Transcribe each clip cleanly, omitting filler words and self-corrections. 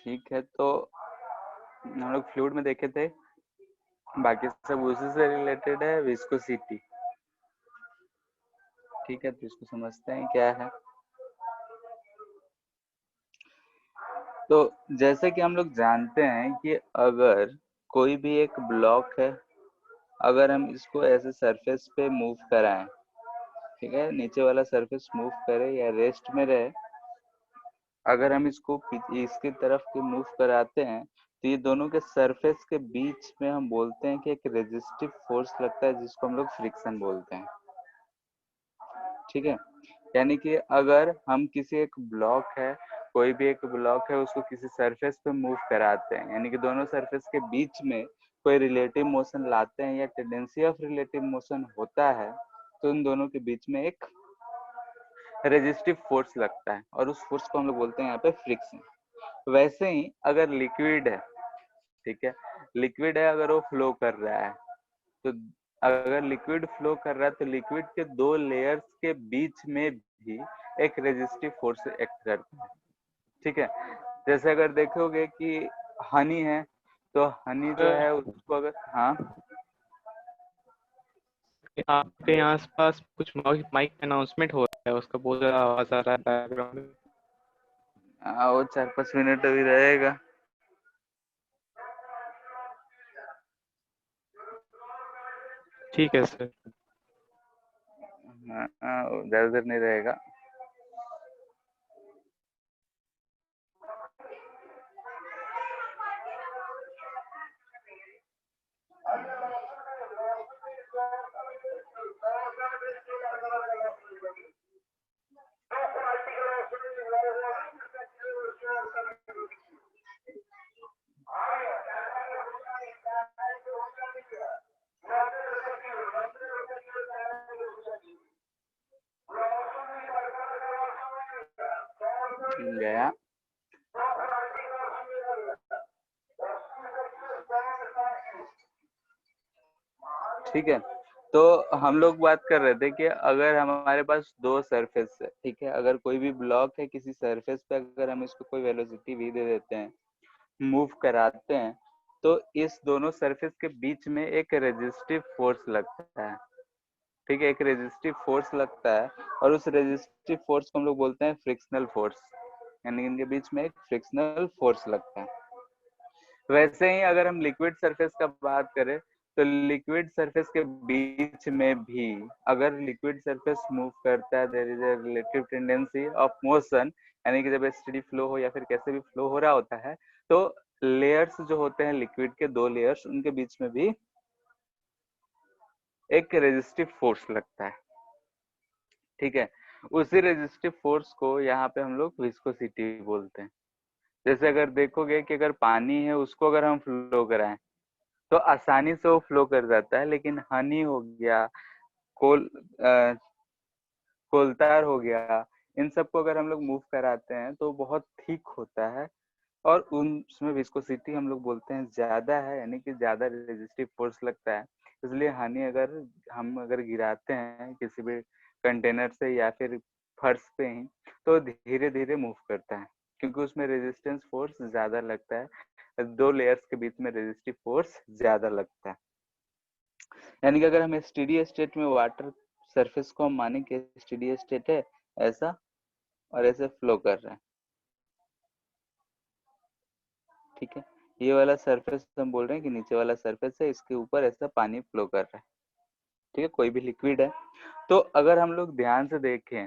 ठीक है, तो हम लोग फ्लूइड में देखे थे, बाकी सब उसी से रिलेटेड है, विस्कोसिटी। ठीक है, तो इसको समझते हैं क्या है। तो जैसे कि हम लोग जानते हैं कि अगर कोई भी एक ब्लॉक है, अगर हम इसको ऐसे सरफेस पे मूव कराएं, ठीक है, नीचे वाला सरफेस मूव करे या रेस्ट में रहे, अगर हम इसको इसकी तरफ के मूव कराते हैं, तो ये दोनों के सरफेस के बीच में हम बोलते हैं कि एक रेजिस्टिव फोर्स लगता है, जिसको हम लोग फ्रिक्शन बोलते हैं। ठीक है, यानी कि अगर हम किसी एक ब्लॉक है, कोई भी एक ब्लॉक है, उसको किसी सरफेस पे मूव कराते हैं, यानी कि दोनों सरफेस के बीच में कोई रिलेटिव मोशन लाते हैं या टेंडेंसी ऑफ रिलेटिव मोशन होता है, तो उन दोनों के बीच में एक रेजिस्टिव फोर्स लगता है, और उस फोर्स को हम लोग बोलते हैं यहाँ पे फ्रिक्शन। वैसे ही अगर लिक्विड है, ठीक है, लिक्विड है, अगर वो फ्लो कर रहा है, तो अगर लिक्विड फ्लो कर रहा है, तो लिक्विड के दो लेयर्स के बीच में भी एक रेजिस्टिव फोर्स एक्ट करता है। ठीक है, जैसे अगर देखोगे कि हनी है, तो हनी जो है उसको अगर, हाँ, आपके आसपास कुछ माइक अनाउंसमेंट हो रहा है, उसका बहुत ज्यादा आवाज आ रहा है बैकग्राउंड में। वो 4-5 मिनट अभी रहेगा। ठीक है सर। ज्यादा देर नहीं रहेगा। गया। ठीक है, तो हम लोग बात कर रहे थे कि अगर हमारे पास दो सरफेस है, ठीक है, अगर कोई भी ब्लॉक है, किसी सरफेस पे अगर हम इसको कोई वेलोसिटी वी दे देते हैं, मूव कराते हैं, तो इस दोनों सरफेस के बीच में एक रेजिस्टिव फोर्स लगता है। ठीक है, एक रेजिस्टिव फोर्स लगता है, और उस रेजिस्टिव फोर्स को हम लोग बोलते हैं फ्रिक्शनल फोर्स, यानी इनके बीच में एक फ्रिक्शनल फोर्स लगता है। वैसे ही अगर हम लिक्विड सरफेस का बात करें, तो लिक्विड सरफेस के बीच में भी अगर लिक्विड सरफेस मूव करता है, there is a relative tendency of motion, यानी कि जब स्टेडी फ्लो हो या फिर कैसे भी फ्लो हो रहा होता है, तो लेयर्स जो होते हैं लिक्विड के, दो लेयर्स, उनके बीच में भी एक रेजिस्टिव फोर्स लगता है। ठीक है, उसी रेजिस्टिव फोर्स को यहाँ पे हम लोग विस्कोसिटी बोलते हैं। जैसे अगर देखोगे कि अगर पानी है, उसको अगर हम फ्लो कराएं, तो आसानी से वो फ्लो कर जाता है, लेकिन हनी हो गया, कोल कोलतार हो गया, इन सबको अगर हम लोग मूव कराते हैं तो बहुत थिक होता है, और उसमें विस्कोसिटी हम लोग बोलते हैं ज्यादा है, यानी कि ज्यादा रेजिस्टिव फोर्स लगता है। इसलिए हनी अगर हम गिराते हैं किसी भी कंटेनर से या फिर फर्श पे ही, तो धीरे धीरे मूव करता है, क्योंकि उसमें रेजिस्टेंस फोर्स ज्यादा लगता है, दो लेयर्स के बीच में रेजिस्टिव फोर्स ज्यादा लगता है। यानी कि अगर हम स्टेडी स्टेट में वाटर सरफेस को हम माने कि स्टेडी स्टेट है ऐसा, और ऐसे फ्लो कर रहा है, ठीक है, ये वाला सरफेस हम बोल रहे हैं कि नीचे वाला सरफेस है, इसके ऊपर ऐसा पानी फ्लो कर रहा है। ठीक है, कोई भी लिक्विड है, तो अगर हम लोग ध्यान से देखें,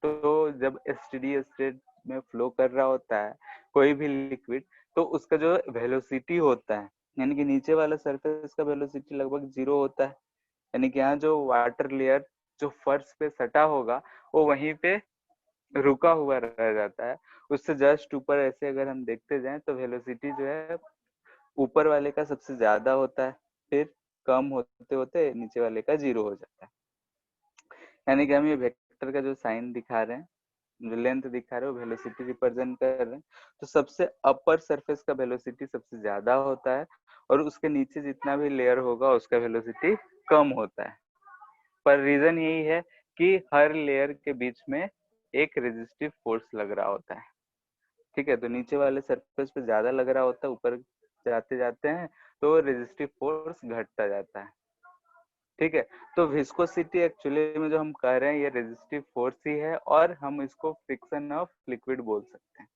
तो जब स्टेडी स्टेट में फ्लो कर रहा होता है कोई भी लिक्विड, तो उसका जो वेलोसिटी होता है, यानी कि नीचे वाला सरफेस का वेलोसिटी लगभग 0 होता है, यानी कि यहाँ जो वाटर लेयर जो फर्श पे सटा होगा, वो वहीं पे रुका हुआ रह जाता है। उससे जस्ट ऊपर ऐसे अगर हम देखते जाएं, तो वेलोसिटी जो है ऊपर वाले का सबसे ज्यादा होता है, फिर कम होते होते नीचे वाले का 0 हो जाता है। यानी कि हम ये वेक्टर का जो साइन दिखा रहे हैं, जो लेंथ दिखा रहे हो, वेलोसिटी रिप्रेजेंट कर रहे हैं, तो सबसे अपर सरफेस का वेलोसिटी सबसे ज्यादा होता है, और उसके नीचे जितना भी लेयर होगा उसका वेलोसिटी कम होता है। पर रीजन यही है कि हर लेयर के बीच में एक रेजिस्टिव फोर्स लग रहा होता है। ठीक है, तो नीचे वाले सरफेस पे ज्यादा लग रहा होता है, ऊपर जाते जाते हैं तो रेजिस्टिव फोर्स घटता जाता है। ठीक है, तो विस्कोसिटी एक्चुअली में जो हम कह रहे हैं ये रेजिस्टिव फोर्स ही है, और हम इसको फ्रिक्शन ऑफ लिक्विड बोल सकते हैं।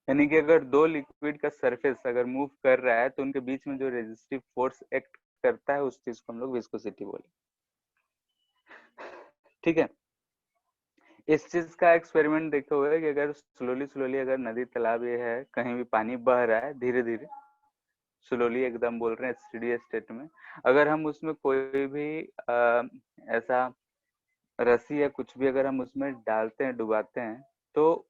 यानी कि अगर दो लिक्विड का सरफेस अगर मूव कर रहा है तो उनके बीच में जो रेजिस्टिव फोर्स एक्ट करता है उस चीज को हम लोग विस्कोसिटी बोले। ठीक है, इस चीज का एक्सपेरिमेंट देखा हुआ है कि अगर स्लोली स्लोली अगर नदी तालाब ये है, कहीं भी पानी बह रहा है धीरे धीरे स्लोली एकदम बोल रहे हैं स्टेडी स्टेट में, अगर हम उसमें कोई भी ऐसा रस्सी या कुछ भी अगर हम उसमें डालते हैं, डुबाते हैं, तो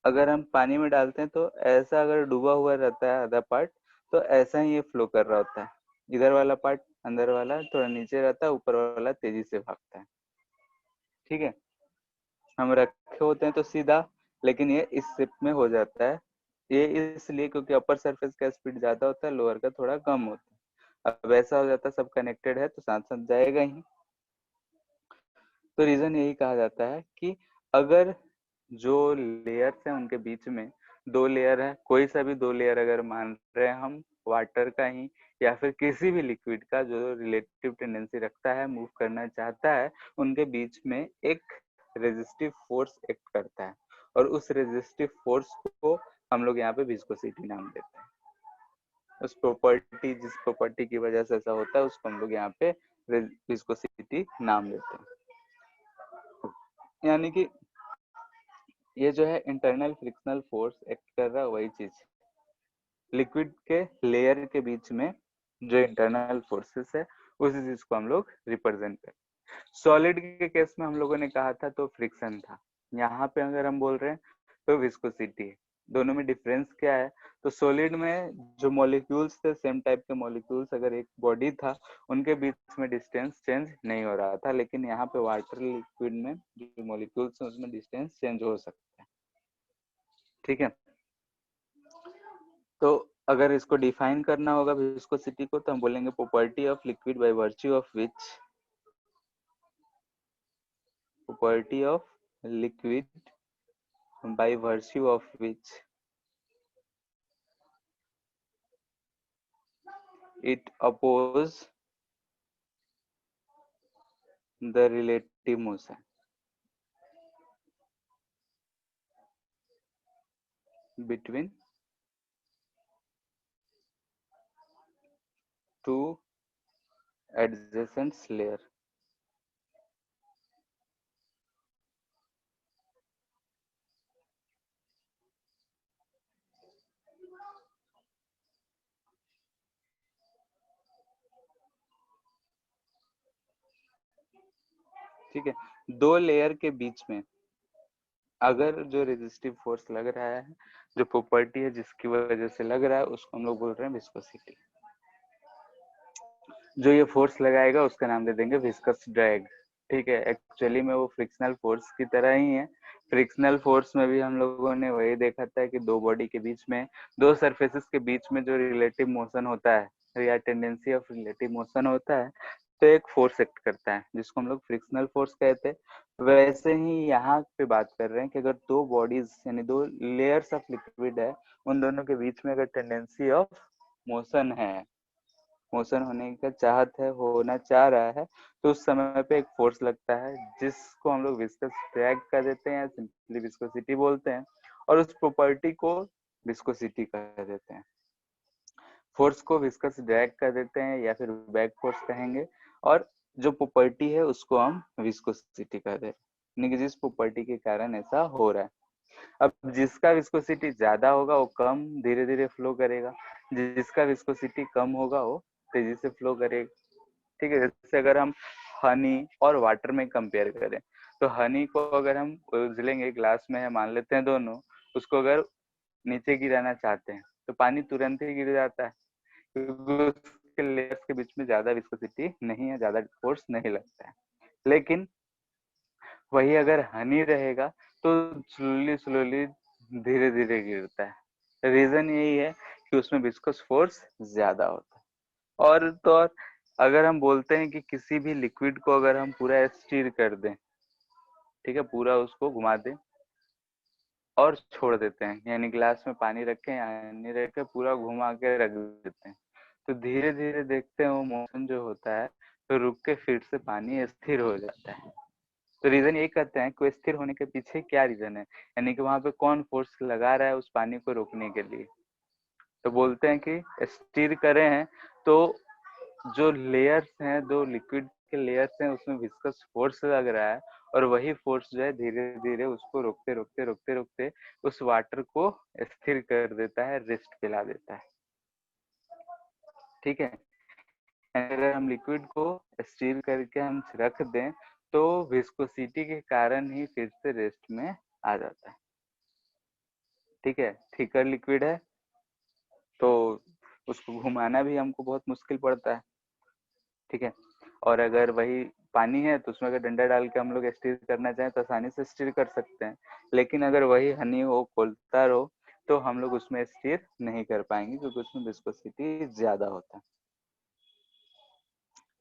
अगर हम पानी में डालते हैं तो ऐसा अगर डूबा हुआ रहता है आधा पार्ट, तो ऐसा ही ये फ्लो कर रहा होता है। इधर वाला पार्ट अंदर वाला थोड़ा नीचे रहता है, ऊपर वाला तेजी से भागता है। ठीक है, हम रखे होते हैं तो सीधा, लेकिन ये इस शेप में हो जाता है। ये इसलिए क्योंकि अपर सरफेस का स्पीड ज्यादा होता है, लोअर का थोड़ा कम होता है। अब ऐसा हो जाता है, सब कनेक्टेड है तो साथ साथ जाएगा ही। तो रीजन यही कहा जाता है कि अगर जो लेयर्स हैं उनके बीच में दो लेयर है, कोई सा भी दो लेयर अगर मान रहे हैं हम, वाटर का ही या फिर किसी भी लिक्विड का जो रिलेटिव टेंडेंसी रखता है, मूव करना चाहता है, उनके बीच में एक रेजिस्टिव फोर्स एक्ट करता है, और उस रेजिस्टिव फोर्स को हम लोग यहाँ पे विस्कोसिटी नाम देते हैं। उस प्रॉपर्टी, जिस प्रॉपर्टी की वजह से ऐसा होता है, उसको हम लोग यहाँ पे विस्कोसिटी नाम देते हैं। यानी कि ये जो है इंटरनल फ्रिक्शनल फोर्स एक्ट कर रहा है, वही चीज लिक्विड के लेयर के बीच में जो इंटरनल फोर्सेस है उसी चीज को हम लोग रिप्रेजेंट करते हैं। सॉलिड के केस में हम लोगों ने कहा था तो फ्रिक्शन था, यहाँ पे अगर हम बोल रहे हैं तो विस्कोसिटी है। दोनों में डिफरेंस क्या है? तो सॉलिड में जो मॉलिक्यूल्स थे, सेम टाइप के मॉलिक्यूल्स, अगर एक बॉडी था उनके बीच में डिस्टेंस चेंज नहीं हो रहा था, लेकिन यहाँ पे वाटर लिक्विड में जो मॉलिक्यूल्स हैं उसमें डिस्टेंस चेंज हो सकता है। ठीक है, तो अगर इसको डिफाइन करना होगा विस्कोसिटी को, तो हम बोलेंगे property of liquid by virtue of which, property of liquid by virtue of which it oppose the relative motion between two adjacent layer। ठीक है, दो लेयर के बीच में अगर जो रेजिस्टिव फोर्स लग रहा है, जो प्रॉपर्टी है जिसकी वजह से लग रहा है, उसको हम लोग बोल रहे हैं विस्कोसिटी। जो ये फोर्स लगाएगा उसका नाम दे देंगे विस्कस ड्रैग। ठीक है, एक्चुअली में वो फ्रिक्शनल फोर्स की तरह ही है। फ्रिक्शनल फोर्स में भी हम लोगों ने वही देखा था कि दो बॉडी के बीच में, दो सरफेसेस के बीच में जो रिलेटिव मोशन होता है या टेंडेंसी ऑफ रिलेटिव मोशन होता है, तो एक फोर्स एक्ट करता है जिसको हम लोग फ्रिक्शनल फोर्स कहते हैं। वैसे ही यहाँ पे बात कर रहे हैं कि अगर दो बॉडीज यानी दो लेयर्स ऑफ लिक्विड है, उन दोनों के बीच में अगर टेंडेंसी ऑफ मोशन है, मोशन होने का चाहत है, होना चाह रहा है, तो उस समय पे एक फोर्स लगता है जिसको हम लोग विस्कस ड्रैग कर देते हैं, सिंपली विस्कोसिटी बोलते हैं, और उस प्रॉपर्टी को विस्कोसिटी कह देते हैं। फोर्स को विस्कस ड्रैग कर देते हैं या फिर बैक फोर्स कहेंगे, और जो प्रॉपर्टी है उसको हम विस्कोसिटी कह देते हैं, यानी कि जिस प्रॉपर्टी के कारण ऐसा हो रहा है। अब जिसका विस्कोसिटी ज्यादा होगा वो कम धीरे धीरे फ्लो करेगा, जिसका विस्कोसिटी कम होगा वो तेजी से फ्लो करेगा। ठीक है, जैसे अगर हम हनी और वाटर में कंपेयर करें, तो हनी को अगर हम उजलेंगे, ग्लास में है मान लेते हैं दोनों, उसको अगर नीचे गिराना चाहते हैं तो पानी तुरंत ही गिर जाता है, क्योंकि उसके लेयर्स के बीच में ज्यादा विस्कोसिटी नहीं है, ज्यादा फोर्स नहीं लगता है। लेकिन वही अगर हनी रहेगा तो स्लोली स्लोली धीरे धीरे गिरता है। रीजन यही है कि उसमें विस्कस फोर्स ज्यादा होता है। और तो और अगर हम बोलते हैं कि किसी भी लिक्विड को अगर हम पूरा स्टीर कर दें, ठीक है, पूरा उसको घुमा दें, और छोड़ देते हैं, यानी गिलास में पानी रखे यानी रख के पूरा घुमा के रख देते हैं, तो धीरे धीरे देखते हैं वो मोशन जो होता है तो रुक के फिर से पानी स्थिर हो जाता है। तो रीजन ये कहते हैं कि वो स्थिर होने के पीछे क्या रीजन है, यानी कि वहां पे कौन फोर्स लगा रहा है उस पानी को रोकने के लिए। तो बोलते हैं कि स्टिर करे हैं तो जो लेयर्स हैं, दो लिक्विड के लेयर्स हैं, उसमें विस्कस फोर्स लग रहा है और वही फोर्स जो है धीरे धीरे उसको रोकते रोकते रोकते रोकते उस वाटर को स्थिर कर देता है, रेस्ट पिला देता है। ठीक है, अगर हम लिक्विड को स्टीर करके हम रख दें तो विस्कोसिटी के कारण ही फिर से रेस्ट में आ जाता है। ठीक है, थिकर लिक्विड है तो उसको घुमाना भी हमको बहुत मुश्किल पड़ता है। ठीक है, और अगर वही पानी है तो उसमें अगर डंडा डाल के हम लोग स्टीर करना चाहें तो आसानी से स्टीर कर सकते हैं, लेकिन अगर वही हनी हो, कोलतार हो, तो हम लोग उसमें स्टीर नहीं कर पाएंगे क्योंकि उसमें विस्कोसिटी ज्यादा होता है।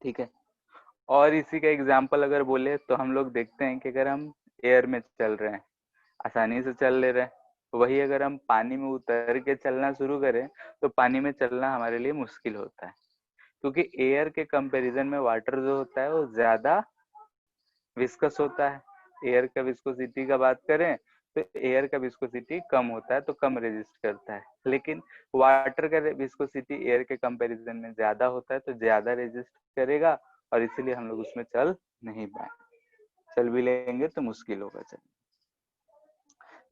ठीक है, और इसी का एग्जाम्पल अगर बोले तो हम लोग देखते हैं कि अगर हम एयर में चल रहे हैं, आसानी से चल ले रहे हैं, वही अगर हम पानी में उतर के चलना शुरू करें तो पानी में चलना हमारे लिए मुश्किल होता है, क्योंकि एयर के कंपैरिजन में वाटर जो होता है वो ज्यादा विस्कस होता है। एयर का विस्कोसिटी का बात करें तो एयर का विस्कोसिटी कम होता है तो कम रेजिस्ट करता है, लेकिन वाटर का विस्कोसिटी एयर के कंपैरिजन में ज्यादा होता है तो ज्यादा रेजिस्ट करेगा और इसीलिए हम लोग उसमें चल नहीं पाए, चल भी लेंगे तो मुश्किल होगा चल।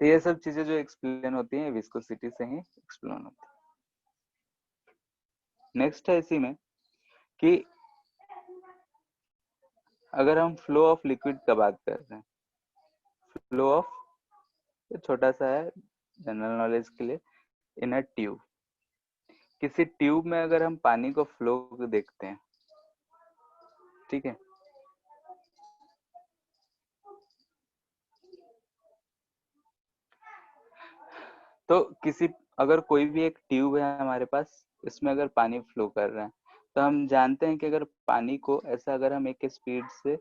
तो ये सब चीजें जो एक्सप्लेन होती हैं विस्कोसिटी से ही एक्सप्लेन होती है। नेक्स्ट है इसी में कि अगर हम फ्लो ऑफ लिक्विड का बात कर रहे हैं, फ्लो ऑफ छोटा सा है जनरल नॉलेज के लिए, इन अ ट्यूब, किसी ट्यूब में अगर हम पानी को फ्लो देखते हैं, ठीक है, तो किसी अगर कोई भी एक ट्यूब है हमारे पास, इसमें अगर पानी फ्लो कर रहा है तो हम जानते हैं कि अगर पानी को ऐसा अगर हम एक स्पीड से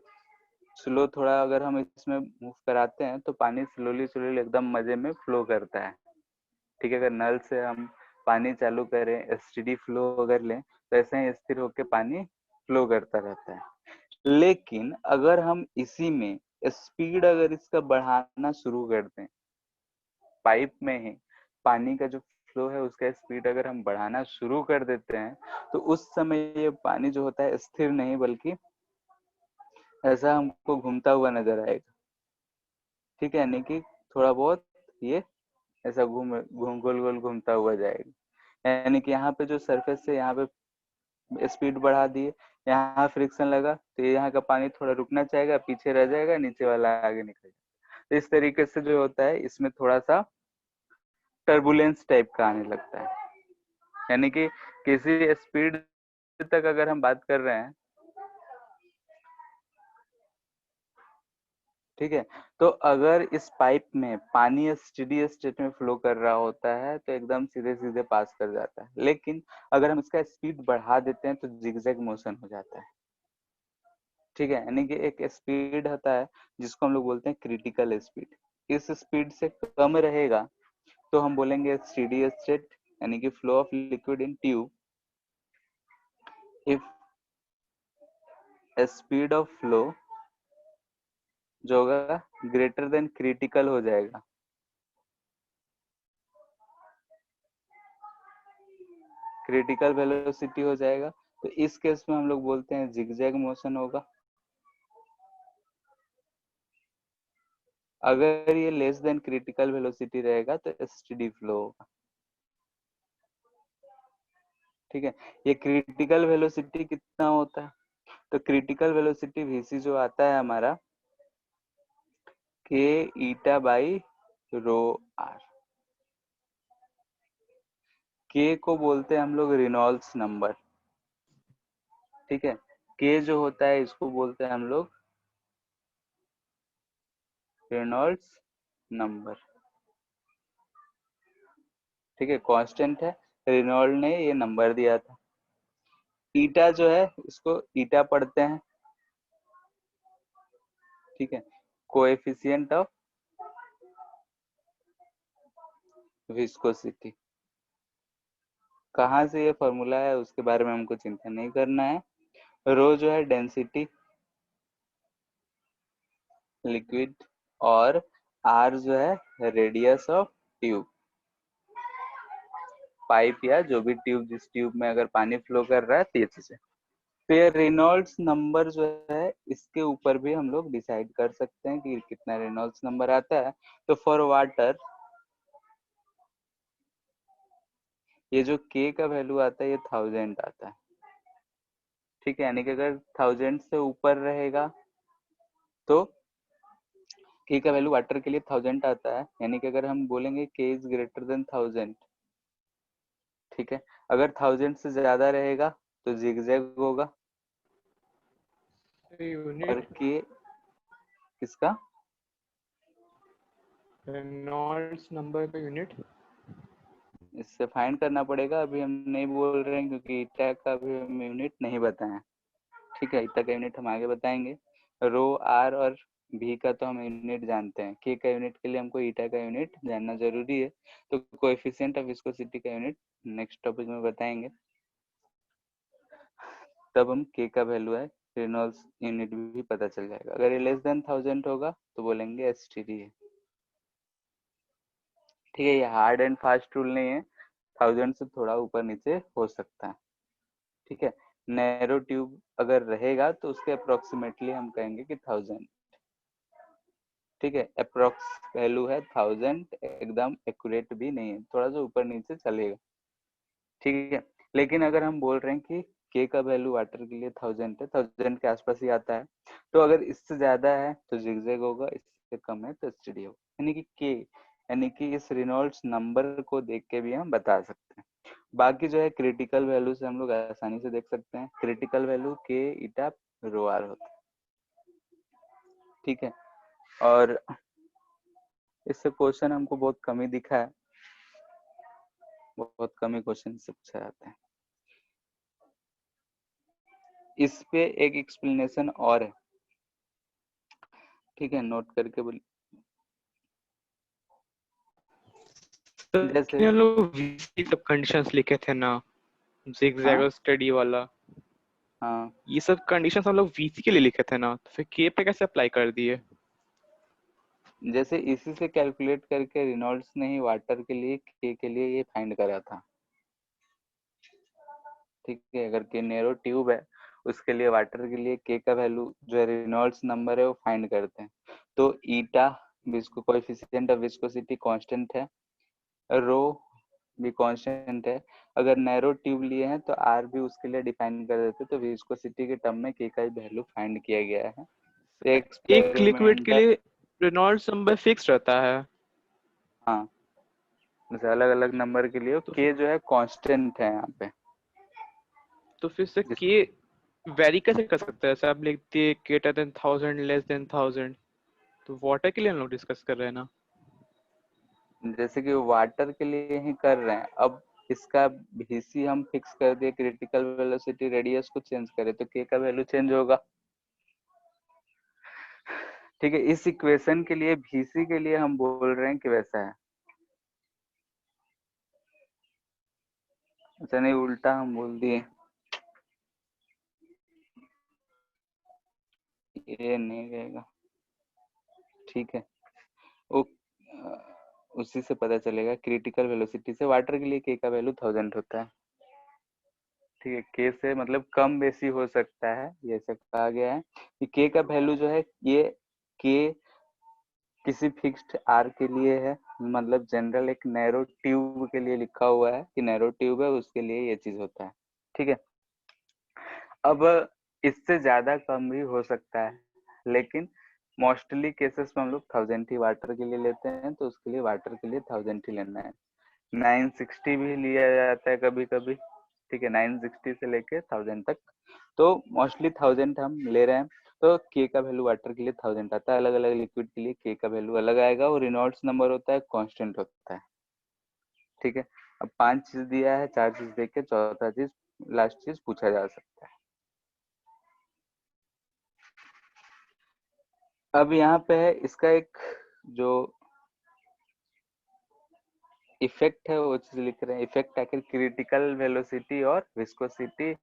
स्लो थोड़ा अगर हम इसमें मूव कराते हैं तो पानी स्लोली स्लोली एकदम मजे में फ्लो करता है। ठीक है, अगर नल से हम पानी चालू करें, एसटीडी फ्लो अगर लें तो ऐसे ही स्थिर होकर पानी फ्लो करता रहता है। लेकिन अगर हम इसी में स्पीड अगर इसका बढ़ाना शुरू कर दें, पाइप में ही पानी का जो फ्लो है उसका स्पीड अगर हम बढ़ाना शुरू कर देते हैं तो उस समय ये पानी जो होता है स्थिर नहीं बल्कि ऐसा हमको घूमता हुआ नजर आएगा। ठीक है, यानी कि थोड़ा बहुत ये ऐसा घूम घूम गोल गोल घूमता हुआ जाएगा, यानी कि यहाँ पे जो सरफेस है यहाँ पे स्पीड बढ़ा दिए, यहाँ फ्रिक्शन लगा तो यहाँ का पानी थोड़ा रुकना चाहेगा, पीछे रह जाएगा, नीचे वाला आगे निकल जाएगा। तो इस तरीके से जो होता है इसमें थोड़ा सा टर्बुलेंस टाइप का आने लगता है, यानी कि किसी स्पीड तक अगर हम बात कर रहे हैं, ठीक है, तो अगर इस पाइप में पानी स्टेडी स्टेट में फ्लो कर रहा होता है तो एकदम सीधे सीधे पास कर जाता है, लेकिन अगर हम इसका स्पीड बढ़ा देते हैं तो जिगजैग मोशन हो जाता है। ठीक है, यानी कि एक स्पीड होता है जिसको हम लोग बोलते हैं क्रिटिकल स्पीड, इस स्पीड से कम रहेगा तो हम बोलेंगे स्टेडी स्टेट, यानी कि flow of liquid in tube if speed of flow जो होगा ग्रेटर देन क्रिटिकल हो जाएगा, क्रिटिकल वेलोसिटी हो जाएगा, तो इस केस में हम लोग बोलते हैं जिगजैग मोशन होगा। अगर ये लेस देन क्रिटिकल वेलोसिटी रहेगा तो एसटीडी फ्लो होगा। ठीक है, ये क्रिटिकल वेलोसिटी कितना होता है, तो क्रिटिकल वेलोसिटी वीसी जो आता है हमारा के ईटा बाई रो आर, के को बोलते हैं हम लोग रेनॉल्ड्स नंबर। ठीक है, के जो होता है इसको बोलते हैं हम लोग रेनॉल्ड्स नंबर। ठीक है, कांस्टेंट है, रेनॉल्ड ने ये नंबर दिया था। ईटा जो है इसको ईटा पढ़ते हैं। ठीक है, कोएफिशिएंट ऑफ विस्कोसिटी। कहाँ से ये फॉर्मूला है उसके बारे में हमको चिंता नहीं करना है। रो जो है डेंसिटी लिक्विड, और आर जो है रेडियस ऑफ ट्यूब, पाइप या जो भी ट्यूब, जिस ट्यूब में अगर पानी फ्लो कर रहा है, तो ये चीजें। तो ये रेनॉल्ड्स नंबर जो है इसके ऊपर भी हम लोग डिसाइड कर सकते हैं कि कितना रेनॉल्ड्स नंबर आता है। तो फॉर वाटर ये जो के का वैल्यू आता है ये 1000 आता है। ठीक है, यानी कि अगर 1000 से ऊपर रहेगा तो के का वैल्यू वाटर के लिए 1000 आता है, यानी कि अगर हम बोलेंगे के इज ग्रेटर देन 1000, ठीक है, अगर 1000 से ज्यादा रहेगा तो जिगजैग होगा। और यूनिट के किसका? रेनॉल्ड्स नंबर का यूनिट। इससे फाइंड करना पड़ेगा, अभी हम नहीं बोल रहे हैं क्योंकि ईटा का भी हम यूनिट नहीं बताएं। ठीक है, ईटा का यूनिट हम आगे बताएंगे। रो आर और भी का तो हम यूनिट जानते हैं, के का यूनिट के लिए हमको ईटा का यूनिट जानना जरूरी है। तो कोएफिशिएंट ऑफ विस्कोसिटी का यूनिट नेक्स्ट टॉपिक में बताएंगे, तब हम के का वैल्यू है रेनॉल्ड्स यूनिट भी पता चल जाएगा। अगर ये लेस देन 1000 होगा तो बोलेंगे एसटीडी है। ठीक है, ये हार्ड एंड फास्ट रूल नहीं है, 1000 से थोड़ा ऊपर नीचे हो सकता है। ठीक है, नैरो ट्यूब अगर रहेगा तो उसके अप्रोक्सीमेटली हम कहेंगे कि 1000। ठीक है, अप्रोक्स वैल्यू है 1000, एकदम एक्यूरेट भी नहीं है, थोड़ा सा ऊपर नीचे चलेगा। ठीक है, लेकिन अगर हम बोल रहे हैं कि के का वैल्यू वाटर के लिए 1000 है, 1000 के आसपास ही आता है, तो अगर इससे ज्यादा है तो जिगजैग होगा, इससे कम है तो एसटीडी होगा। यानी कि के, यानी कि इस रेनॉल्ड्स नंबर को देख के भी हम बता सकते हैं। बाकी जो है क्रिटिकल वैल्यू से हम लोग आसानी से देख सकते हैं। क्रिटिकल वैल्यू के ईटा रो आर होता है। ठीक है, और इससे क्वेश्चन हमको बहुत कम ही दिखा है, बहुत कम ही क्वेश्चन से पूछा जाता है। इस पे एक एक्सप्लेनेशन और है, ठीक है, नोट करके बोलिए। जैसे हम लोग वीसी सब कंडीशंस लिखे थे ना, हाँ जिगजैग स्टडी वाला, हाँ, ये सब कंडीशंस हम लोग वीसी के लिए लिखे थे ना, तो फिर के पे कैसे अप्लाई कर दिए? जैसे इसी से कैलकुलेट करके रेनॉल्ड्स ने ही वाटर के लिए के लिए ये फाइंड करा था। ठीक है, अगर के नैरो ट्यूब है उसके लिए वाटर के लिए के का वैल्यू जो है रेनॉल्ड्स नंबर है वो फाइंड करते हैं। तो eta visco coefficient of viscosity constant है, रो भी कांस्टेंट है। अगर नैरो ट्यूब लिए हैं तो आर भी उसके लिए डिफाइन कर देते, तो विस्कोसिटी के टर्म में के का वैल्यू फाइंड किया गया है। तो एक लिक्विड एक्सपेरिमेंट के है। लिए रेनॉल्ड्स नंबर फिक्स रहता है? हाँ, जैसे अलग अलग नंबर के लिए तो के जो है कांस्टेंट है यहाँ पे। फिर से जिस के वेरी कैसे कर सकते हैं? जैसे आप लिख दिए ग्रेटर देन 1000, लेस देन 1000, तो वाटर के लिए हम लोग डिस्कस कर रहे हैं ना। जैसे कि वाटर के लिए ही कर रहे हैं, अब इसका भीसी हम फिक्स कर दिए, क्रिटिकल वेलोसिटी रेडियस को चेंज करें तो के का वैल्यू चेंज होगा। ठीक है, इस इक्वेशन के लिए भीसी के लिए हम बोल रहे हैं कि वैसा है। अच्छा, नहीं उल्टा हम बोल दिए, ये नहीं रहेगा। ठीक है, वो उसी से पता चलेगा, क्रिटिकल वेलोसिटी से वाटर के लिए के का वैल्यू 1000 होता है। ठीक है, के से मतलब कम बेसी हो सकता है, ये सब कहा गया है कि के का वैल्यू जो है ये के किसी फिक्स्ड आर के लिए है, मतलब जनरल एक नैरो ट्यूब के लिए लिखा हुआ है कि नैरो ट्यूब है उसके लिए ये चीज होता है। ठीक है, अब इससे ज्यादा कम भी हो सकता है, लेकिन मोस्टली केसेस में हम लोग 1000 ही वाटर के लिए लेते हैं, तो उसके लिए वाटर के लिए 1000 ही लेना है। 960 भी लिया जाता है कभी कभी। ठीक है, 960 से लेके 1000 तक, तो मोस्टली 1000 हम ले रहे हैं। तो के का वैल्यू वाटर के लिए 1000 आता है, अलग अलग लिक्विड के लिए के का वैल्यू अलग आएगा, और रेनॉल्ड्स नंबर होता है, कांस्टेंट होता है। ठीक है, अब 5 चीज दिया है, 4 चीज देख के चौथा चीज लास्ट चीज पूछा जा सकता है। अब यहाँ पे है इसका एक जो इफेक्ट है वो चीज लिख रहे हैं। इफेक्ट आखिर क्रिटिकल वेलोसिटी और विस्कोसिटी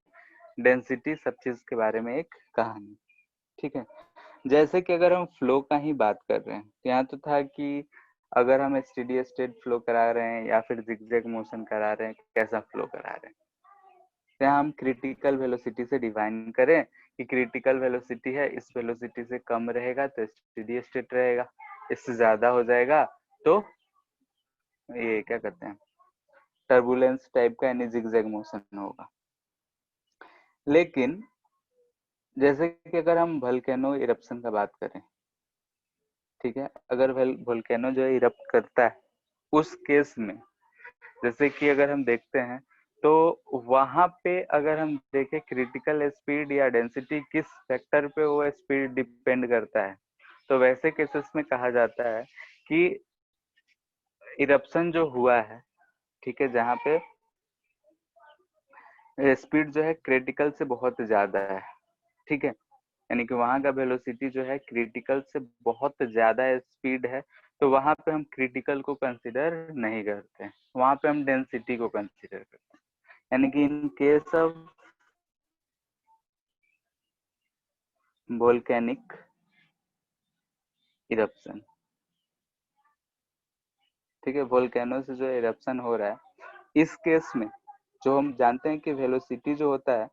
डेंसिटी सब चीज के बारे में एक कहानी। ठीक है, जैसे कि अगर हम फ्लो का ही बात कर रहे हैं, तो यहाँ तो था कि अगर हम स्टेडी स्टेट फ्लो करा रहे हैं या फिर जिगजैग मोशन करा रहे हैं, कैसा फ्लो करा रहे हैं, तो यहाँ हम क्रिटिकल वेलोसिटी से डिफाइन करें कि क्रिटिकल वेलोसिटी है, इस वेलोसिटी से कम रहेगा तो स्टेडी स्टेट रहेगा, इससे ज्यादा हो जाएगा तो ये क्या कहते हैं, टर्बुलेंस टाइप का यानी जिगजैग मोशन होगा। लेकिन जैसे कि अगर हम वोल्केनो इरप्शन का बात करें, ठीक है, अगर वोल्केनो जो है इरप्ट करता है, उस केस में जैसे कि अगर हम देखते हैं तो वहां पे अगर हम देखें क्रिटिकल स्पीड या डेंसिटी किस फैक्टर पे वो स्पीड डिपेंड करता है, तो वैसे केसेस में कहा जाता है कि इरप्शन जो हुआ है, ठीक है, जहाँ पे स्पीड जो है क्रिटिकल से बहुत ज्यादा है, ठीक है, यानी कि वहां का वेलोसिटी जो है क्रिटिकल से बहुत ज्यादा स्पीड है, तो वहां पे हम क्रिटिकल को कंसिडर नहीं करते, वहां पे हम डेंसिटी को कंसिडर करते हैं। यानी कि in case of volcanic eruption, ठीक है, वोल्केनो से जो इरप्शन हो रहा है, इस केस में जो हम जानते हैं कि वेलोसिटी जो होता है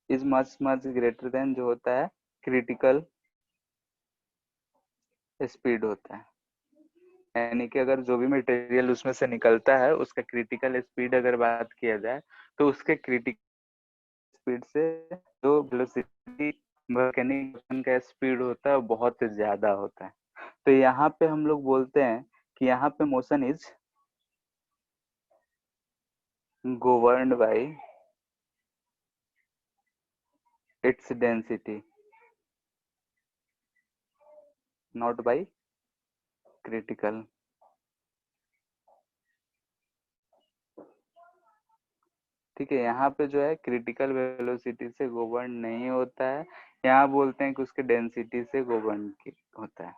is much much greater than जो होता है क्रिटिकल स्पीड होता है। यानी कि अगर जो भी मटेरियल उसमें से निकलता है उसका क्रिटिकल स्पीड अगर बात किया जाए, तो उसके क्रिटिकल स्पीड से जो वेलोसिटी वोल्केनिक का स्पीड होता है वो बहुत ज्यादा होता है। तो यहाँ पे हम लोग बोलते हैं कि यहाँ पे motion is governed by its density, not by critical। ठीक है, यहाँ पे जो है क्रिटिकल वेलोसिटी से गवर्न नहीं होता है, यहाँ बोलते हैं कि उसके डेंसिटी से गवर्न होता है।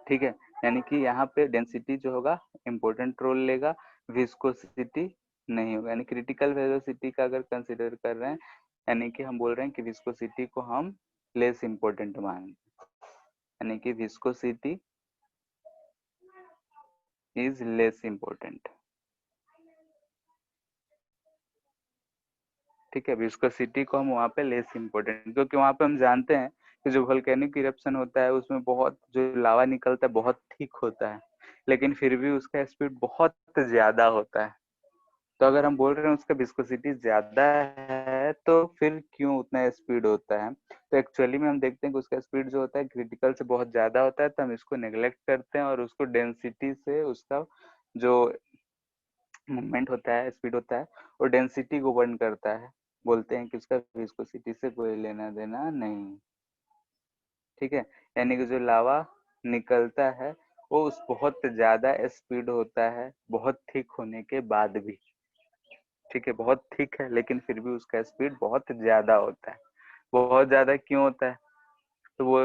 ठीक है, यानी कि यहाँ पे डेंसिटी जो होगा इम्पोर्टेंट रोल लेगा, विस्कोसिटी नहीं होगा। यानी क्रिटिकल वेलोसिटी का अगर कंसिडर कर रहे हैं, यानी कि हम बोल रहे हैं कि विस्कोसिटी को हम लेस इम्पोर्टेंट मान, यानी कि विस्कोसिटी इज लेस इम्पोर्टेंट। ठीक है, विस्कोसिटी को हम वहाँ पे लेस इम्पोर्टेंट, क्योंकि वहाँ पे हम जानते हैं कि जो वोल्केनिक इरप्शन होता है उसमें बहुत जो लावा निकलता है बहुत थिक होता है, लेकिन फिर भी उसका स्पीड बहुत ज्यादा होता है। तो अगर हम बोल रहे हैं उसका विस्कोसिटी ज्यादा है तो फिर क्यों उतना स्पीड होता है, तो एक्चुअली में हम देखते हैं कि उसका स्पीड जो होता है क्रिटिकल से बहुत ज्यादा होता है, तो हम इसको नेग्लेक्ट करते हैं और उसको डेंसिटी से उसका जो मूवमेंट होता है स्पीड होता है और डेंसिटी को बर्न करता है, बोलते हैं कि उसका विस्कोसिटी से कोई लेना देना नहीं। ठीक है, यानी कि जो लावा निकलता है वो उस बहुत ज्यादा स्पीड होता है बहुत थिक होने के बाद भी। ठीक है, बहुत थिक है लेकिन फिर भी उसका स्पीड बहुत ज्यादा होता है। बहुत ज्यादा क्यों होता है, तो वो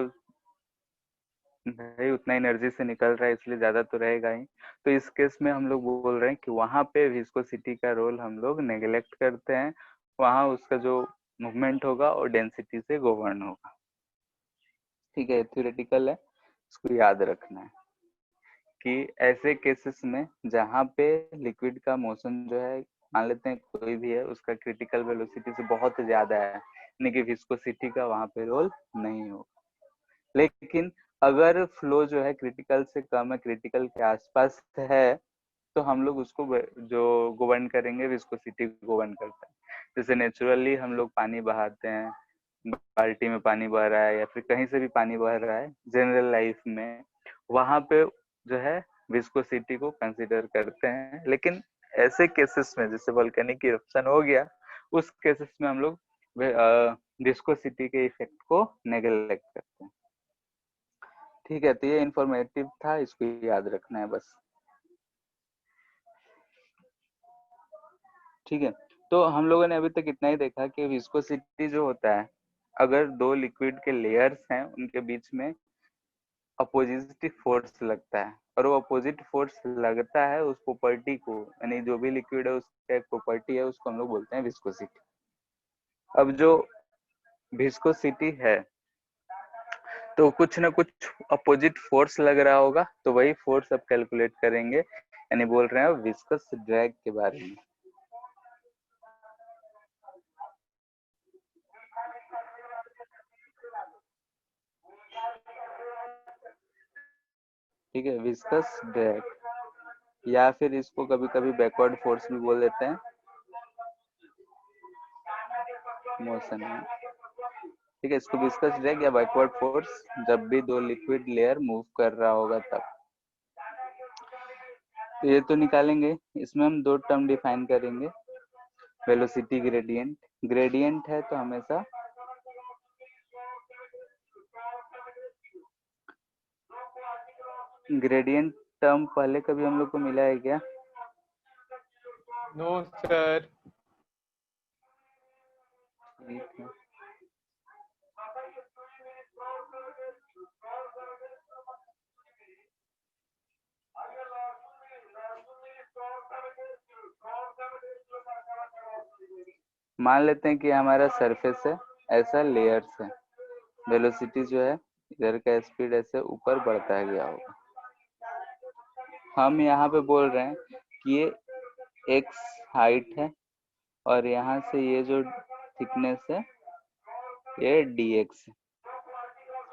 भाई उतना एनर्जी से निकल रहा है इसलिए ज्यादा तो रहेगा ही। तो इस केस में हम लोग बोल रहे हैं कि वहां पे विस्कोसिटी का रोल हम लोग नेग्लेक्ट करते हैं, वहां उसका जो मूवमेंट होगा और डेंसिटी से गवर्न होगा। ठीक है, थ्योरेटिकल है, इसको याद रखना है कि ऐसे केसेस में जहाँ पे लिक्विड का मोशन जो है, मान लेते हैं कोई भी है, उसका क्रिटिकल वेलोसिटी से बहुत ज्यादा है, यानी कि विस्कोसिटी का वहां पे रोल नहीं होगा। लेकिन अगर फ्लो जो है क्रिटिकल से कम है, क्रिटिकल के आसपास है, तो हम लोग उसको जो गवर्न करेंगे विस्कोसिटी गवर्न करता है। जैसे नेचुरली हम लोग पानी बहाते हैं, बाल्टी में पानी बह रहा है या फिर कहीं से भी पानी बह रहा है जनरल लाइफ में, वहां पे जो है विस्कोसिटी को कंसिडर करते हैं। लेकिन ऐसे केसेस में जैसे वोल्केनिक इरप्शन हो गया, उस केसेस में हम लोग विस्कोसिटी के इफेक्ट को नेग्लेक्ट करते हैं। ठीक है, तो ये इंफॉर्मेटिव था, इसको याद रखना है बस। ठीक है, तो हम लोगों ने अभी तक इतना ही देखा कि विस्कोसिटी जो होता है, अगर दो लिक्विड के लेयर्स हैं उनके बीच में अपोजिटिव फोर्स लगता है, और वो अपोजिट फोर्स लगता है उस प्रॉपर्टी को, यानी जो भी लिक्विड है उसका एक प्रॉपर्टी है, उसको हम लोग बोलते हैं विस्कोसिटी। अब जो विस्कोसिटी है तो कुछ ना कुछ अपोजिट फोर्स लग रहा होगा, तो वही फोर्स अब कैलकुलेट करेंगे, यानी बोल रहे हैं विस्कस ड्रैग के बारे में। ठीक है, विस्कस ड्रैग या फिर इसको कभी कभी बैकवर्ड फोर्स भी बोल देते हैं, मोशन में। ठीक है, इसको विस्कस ड्रैग या बैकवर्ड फोर्स जब भी दो लिक्विड लेयर मूव कर रहा होगा तब। तो ये तो निकालेंगे, इसमें हम दो टर्म डिफाइन करेंगे, वेलोसिटी ग्रेडियंट। ग्रेडियंट है तो हमेशा ग्रेडियंट टर्म पहले कभी हम लोग को मिला है क्या? No sir. ठीक है, मान लेते हैं कि हमारा सरफेस है, ऐसा लेयर्स है, वेलोसिटी जो है इधर का स्पीड ऐसे ऊपर बढ़ता गया होगा। हम यहाँ पे बोल रहे हैं कि ये x हाइट है और यहाँ से ये जो थिकनेस है ये dx है।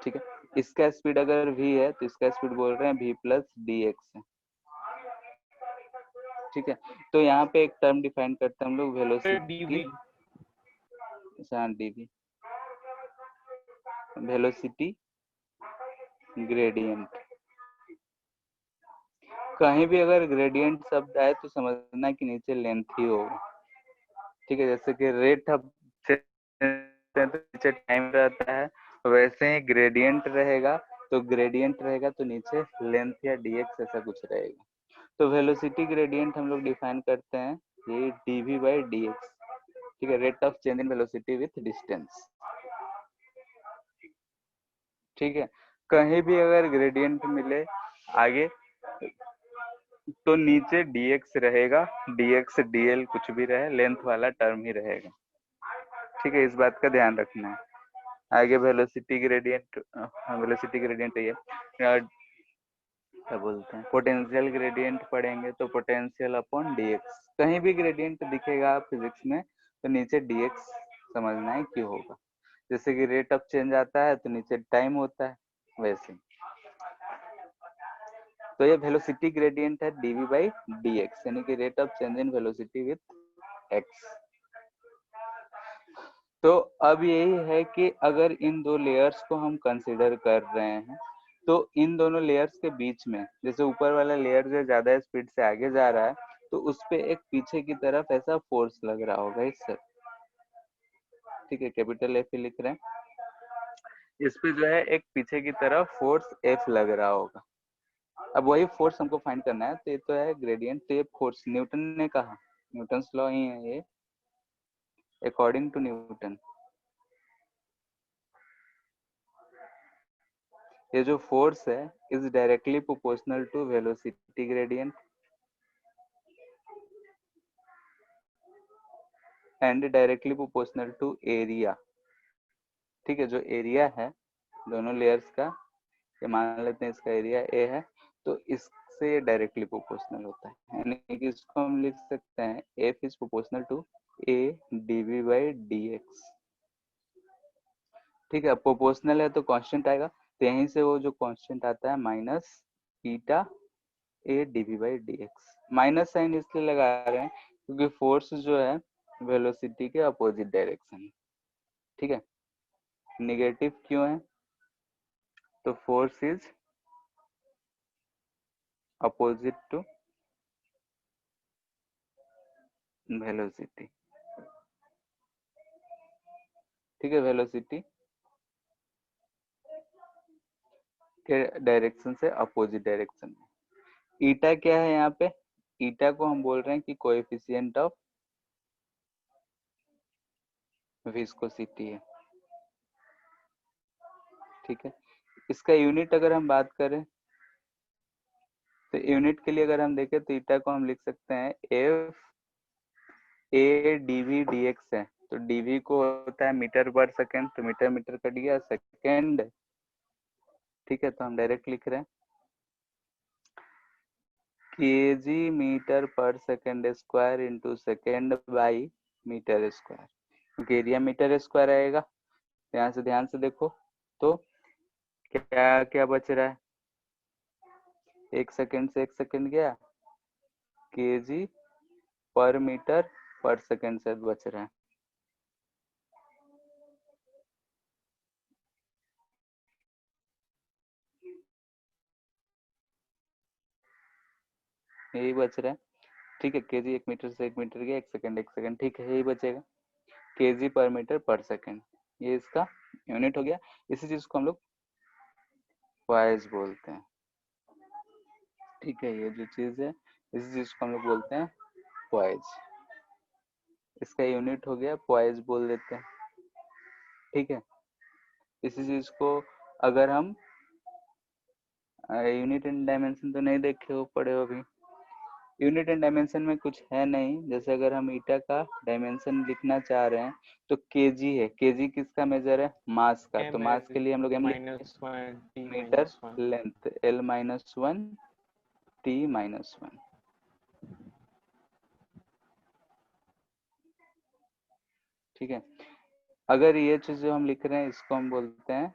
ठीक है, इसका स्पीड अगर v है तो इसका स्पीड बोल रहे हैं v प्लस dx है। ठीक है, तो यहाँ पे एक टर्म डिफाइन करते हैं हम लोग velocity, dv. dv, velocity gradient. कहीं भी अगर ग्रेडियंट शब्द आए तो समझना कि नीचे लेंथ ही होगा। ठीक है, जैसे कि रेट ऑफ नीचे टाइम रहता है, वैसे ही ग्रेडियंट रहेगा, तो ग्रेडियंट रहेगा तो नीचे लेंथ या dx ऐसा कुछ रहेगा। तो वेलोसिटी ग्रेडियंट हम लोग डिफाइन करते हैं ये dv बाई dx। ठीक है, rate of change in velocity with distance. ठीक है, कहीं भी अगर ग्रेडियंट मिले आगे तो नीचे dx रहेगा, dx dl कुछ भी रहे, लेंथ वाला टर्म ही रहेगा। ठीक है, इस बात का ध्यान रखना है। आगे वेलोसिटी ग्रेडियंट, वेलोसिटी ग्रेडियंट ये क्या बोलते हैं, पोटेंशियल ग्रेडियंट पढ़ेंगे तो पोटेंशियल अपॉन dx। कहीं भी ग्रेडियंट दिखेगा फिजिक्स में तो नीचे dx समझना है क्यों होगा। जैसे कि रेट ऑफ चेंज आता है तो नीचे टाइम होता है, वैसे। तो ये वेलोसिटी ग्रेडियंट है dv बाई dx, यानी कि rate of change in velocity with x। तो अब यही है कि अगर इन दो लेयर्स को हम कंसिडर कर रहे हैं तो इन दोनों लेयर्स के बीच में, जैसे ऊपर वाला लेयर जो ज्यादा स्पीड से आगे जा रहा है तो उस पे एक पीछे की तरफ ऐसा फोर्स लग रहा होगा इससे। ठीक है, कैपिटल एफ लिख रहे हैं, इस पे जो है एक पीछे की तरफ फोर्स एफ लग रहा होगा। अब वही फोर्स हमको फाइंड करना है, तो ये तो है ग्रेडियंट, तो ये फोर्स न्यूटन ने कहा, न्यूटन लॉ ही है ये, अकॉर्डिंग टू न्यूटन ये जो फोर्स है is directly proportional to velocity gradient and directly proportional to area. ठीक है, जो एरिया है दोनों लेयर्स का, ये मान लेते हैं इसका एरिया ए है, तो इससे डायरेक्टली प्रोपोर्शनल होता है, यानी कि इसको हम लिख सकते हैं F is proportional to A dv by d x. ठीक है, प्रोपोर्शनल है तो कांस्टेंट आएगा, तो यहीं से वो जो कांस्टेंट आता है minus eta A dv by d x. Minus sign इसलिए लगा रहे हैं क्योंकि फोर्स जो है वेलोसिटी के अपोजिट डायरेक्शन। ठीक है, निगेटिव क्यों है, तो force is opposite to velocity. ठीक है, वेलोसिटी के डायरेक्शन से अपोजिट डायरेक्शन में। ईटा क्या है यहाँ पे, ईटा को हम बोल रहे हैं कि कोएफिशिएंट ऑफ विस्कोसिटी है। ठीक है, इसका यूनिट अगर हम बात करें तो यूनिट के लिए अगर हम देखें तो ईटा को हम लिख सकते हैं एफ ए डीवी डीएक्स है, तो डीवी को होता है मीटर पर सेकेंड, तो मीटर मीटर कट गया सेकेंड, ठीक है। तो हम डायरेक्ट लिख रहे हैं केजी मीटर पर second square into second by metre square, क्योंकि एरिया मीटर स्क्वायर आएगा। यहाँ से ध्यान से देखो तो क्या क्या बच रहा है, एक सेकेंड से एक सेकेंड गया, केजी पर मीटर पर सेकेंड से बच रहा है। यही बच रहा है, ठीक है। केजी एक मीटर से एक मीटर गया, एक सेकेंड, ठीक है, यही बचेगा केजी पर मीटर पर सेकेंड, ये इसका यूनिट हो गया। इसी चीज को हम लोग वाइज बोलते हैं, ठीक है। ये जो चीज है इसी चीज को हम लोग बोलते हैं वाइज, इसका यूनिट हो गया वाइज बोल देते हैं, ठीक है। इसी चीज को अगर हम यूनिट एंड डायमेंशन तो नहीं देखे हो पड़े हो अभी, यूनिट एंड डायमेंशन में कुछ है नहीं। जैसे अगर हम ईटा का डायमेंशन लिखना चाह रहे हैं तो केजी है, केजी किसका मेजर है, मास का, तो एम मास एल के लिए हम लोग एम लिखते माइनस वन टी हैं, metre minus one. Length L minus one T minus one, ठीक है। अगर ये चीज जो हम लिख रहे हैं इसको हम बोलते हैं,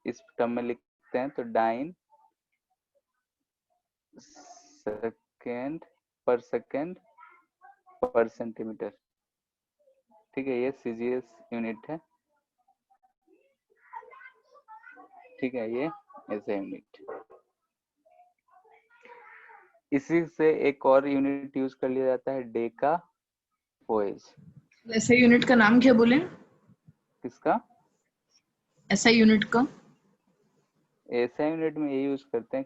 इस टर्म में लिखते हैं तो डाइन सेकेंड पर सेंटीमीटर, ठीक है। ये सीजीएस यूनिट है, ठीक है। ये ऐसे यूनिट, इसी से एक और यूनिट यूज कर लिया जाता है डेका पोएज। ऐसे यूनिट का नाम क्या बोले? किसका? ऐसा यूनिट का ऐसा यूनिट में ये यूज करते हैं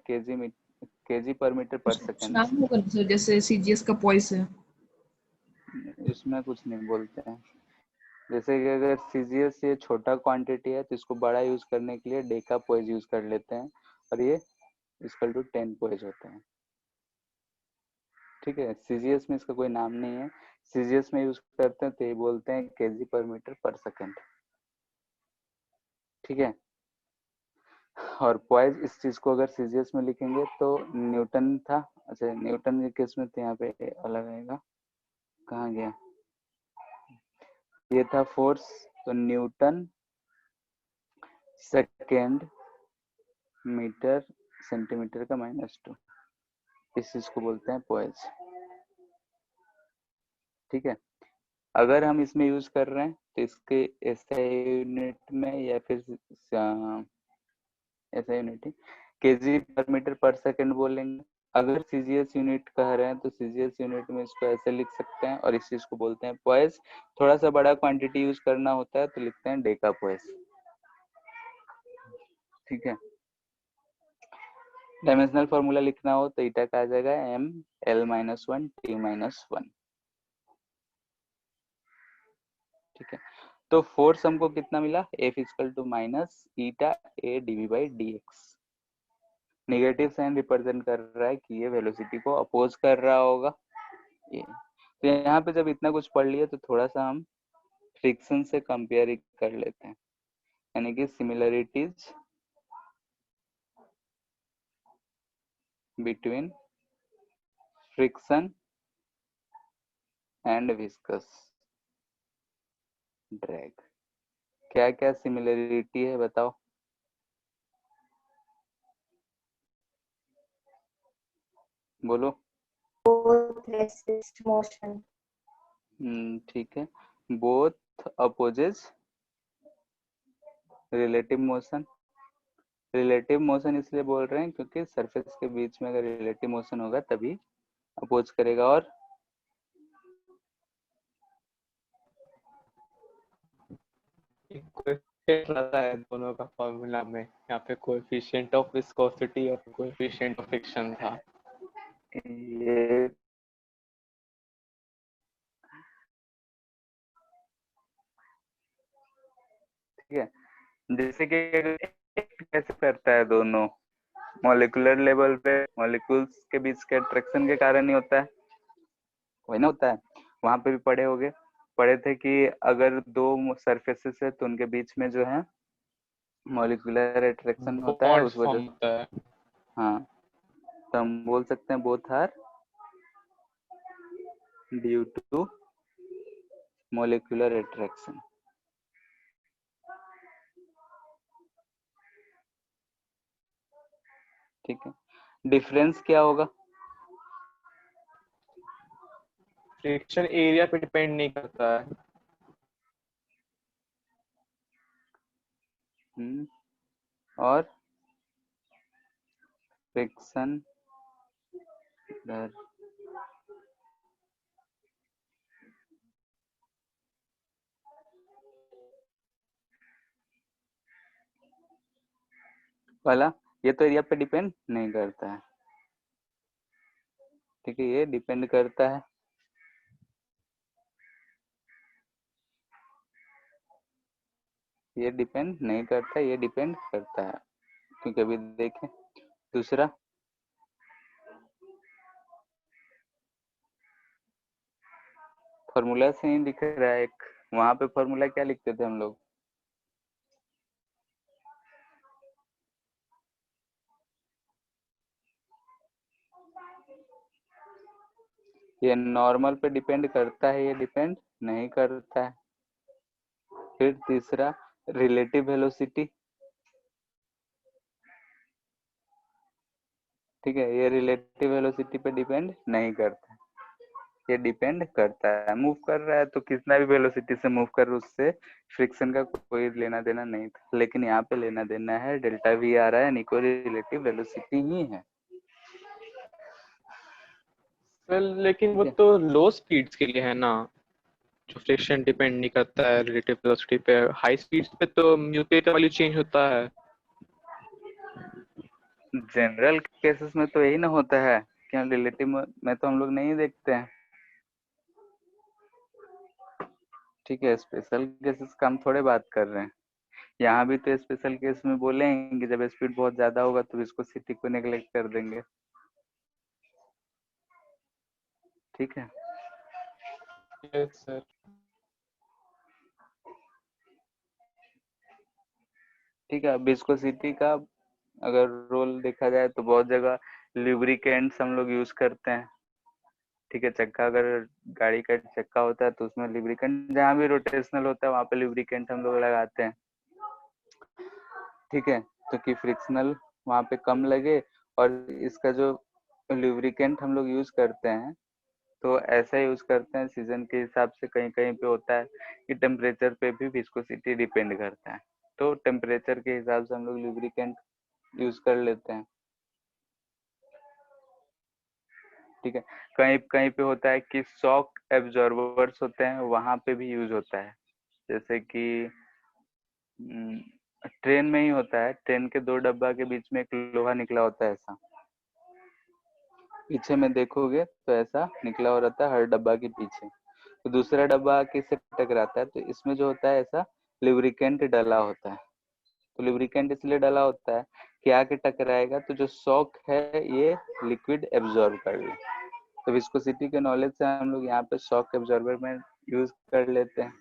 केजी पर मीटर पर कुछ सेकंड। नाम होगा ना सर, जैसे सीजीएस का पॉइस है। इसमें कुछ नहीं बोलते हैं, जैसे कि अगर सीजीएस ये छोटा क्वांटिटी है तो इसको बड़ा यूज करने के लिए डेका पोएज यूज कर लेते हैं, और ये इक्वल टू 10 पोएज होते हैं, ठीक है। सीजीएस में इसका कोई नाम नहीं है, सीजीएस में यूज करते हैं तो ये बोलते हैं केजी पर मीटर पर सेकंड, ठीक है। और पॉइज इस चीज को अगर सीजीएस में लिखेंगे तो न्यूटन था, अच्छा न्यूटन के केस में तो यहाँ पे अलग आएगा, कहाँ गया, ये था फोर्स, तो न्यूटन सेकेंड मीटर सेंटीमीटर का -2, इस चीज को बोलते हैं पॉइज, ठीक है। अगर हम इसमें यूज कर रहे हैं तो इसके ऐसा यूनिट में या फिर ऐसा यूनिट ही केजी पर मीटर पर सेकंड बोलेंगे। अगर सीजीएस यूनिट कह रहे हैं तो सीजीएस यूनिट में इसको ऐसे लिख सकते हैं, और इस चीज को बोलते हैं पॉइज। थोड़ा सा बड़ा क्वांटिटी यूज करना होता है तो लिखते हैं डेका पॉइज, ठीक है। डायमेंशनल फॉर्मूला लिखना हो तो ईटा का आ जाएगा M L minus one T minus one, ठीक है। तो फोर्स हमको कितना मिला, F equal to minus eta A dv by d x, negative sign represent कर रहा है कि ये वेलोसिटी को अपोज कर रहा होगा ये। तो यहाँ पे जब इतना कुछ पढ़ लिया तो थोड़ा सा हम फ्रिक्शन से कंपेयर कर लेते हैं, यानी कि similarities between friction and viscous drag, क्या क्या सिमिलरिटी है बताओ, बोलो। both resist motion. ठीक है, both opposes relative motion, relative motion इसलिए बोल रहे हैं क्योंकि सरफेस के बीच में अगर रिलेटिव मोशन होगा तभी अपोज करेगा। और कोएफिशिएंट रहता है दोनों का फॉर्मूला में, यहाँ पे कोएफिशिएंट ऑफ विस्कोसिटी और कोएफिशिएंट ऑफ फ्रिक्शन था। ये ठीक है, जैसे कि कैसे करता है दोनों, मॉलिक्यूलर लेवल पे मॉलिक्यूल्स के बीच के अट्रैक्शन के कारण ही होता है, वही ना होता है। वहां पे भी पढ़े थे कि अगर दो सरफेसेस है तो उनके बीच में जो है मॉलिक्यूलर अट्रैक्शन होता है, बॉन्ड उस फॉर्म वजह से। होता है। हाँ, तो हम बोल सकते हैं both are due to molecular attraction। ठीक है, डिफरेंस क्या होगा? फ्रिक्शन एरिया पे डिपेंड नहीं करता है। और फ्रिक्शन दर वाला, ये तो एरिया पे डिपेंड नहीं करता है। ठीक है, ये डिपेंड करता है, ये डिपेंड नहीं करता, ये डिपेंड करता है। क्योंकि अभी देखें दूसरा, फॉर्मूला से नहीं दिख रहा है एक, वहां पे फॉर्मूला क्या लिखते थे हम लोग? ये नॉर्मल पे डिपेंड करता है, ये डिपेंड नहीं करता है। फिर तीसरा रिलेटिव वेलोसिटी, ठीक है, ये रिलेटिव वेलोसिटी पे डिपेंड नहीं करता है, ये डिपेंड करता है। मूव कर रहा है तो कितना भी वेलोसिटी से मूव कर, उससे फ्रिक्शन का कोई लेना देना नहीं था, लेकिन यहाँ पे लेना देना है, डेल्टा वी आ रहा है, यानी कोई रिलेटिव वेलोसिटी ही है। लेकिन वो तो लो स्पीड्स के लिए है ना, जो फ्रिक्शन डिपेंड नहीं करता है रिलेटिव वेलोसिटी पे। हाई स्पीड्स पे तो म्यू का वैल्यू चेंज होता है। जनरल केसेस में तो यही ना होता है, क्या रिलेटिव में तो हम लोग नहीं देखते हैं। ठीक है, स्पेशल केसेस का हम थोड़े बात कर रहे हैं। यहाँ भी तो स्पेशल केस में बोलेंगे जब स्पीड बहुत ज्यादा होगा तो विस्कोसिटी को नेग्लेक्ट कर देंगे। ठीक है, यस सर। ठीक है। विस्कोसिटी का अगर रोल देखा जाए तो बहुत जगह लुब्रिकेंट्स हम लोग यूज करते हैं। ठीक है, चक्का, अगर गाड़ी का चक्का होता है तो उसमें लुब्रिकेंट, जहाँ भी रोटेशनल होता है वहां पे लुब्रिकेंट हम लोग लगाते हैं। ठीक है, तो कि फ्रिक्शनल वहां पे कम लगे, और इसका जो लुब्रिकेंट हम लोग यूज करते हैं तो ऐसा यूज करते हैं सीजन के हिसाब से। कहीं कहीं पे होता है कि टेम्परेचर पे भी विस्कोसिटी डिपेंड करता है, तो टेम्परेचर के हिसाब से हम लोग लुब्रिकेंट यूज कर लेते हैं। ठीक है, कहीं कहीं पे होता है कि शॉक एब्जॉर्बर्स होते हैं, वहां पे भी यूज होता है। जैसे कि ट्रेन में ही होता है, ट्रेन के दो डब्बा के बीच में एक लोहा निकला होता है, ऐसा पीछे में देखोगे तो ऐसा निकला हो रहता है हर डब्बा के पीछे। तो दूसरा डब्बा किससे टकराता है तो इसमें जो होता है ऐसा लुब्रिकेंट डला होता है। तो लुब्रिकेंट इसलिए डला होता है कि आके टकराएगा तो जो शॉक है ये लिक्विड एब्जॉर्ब कर ले। तो विस्कोसिटी के नॉलेज से हम लोग यहाँ पे शॉक एब्जॉर्बर में यूज कर लेते हैं।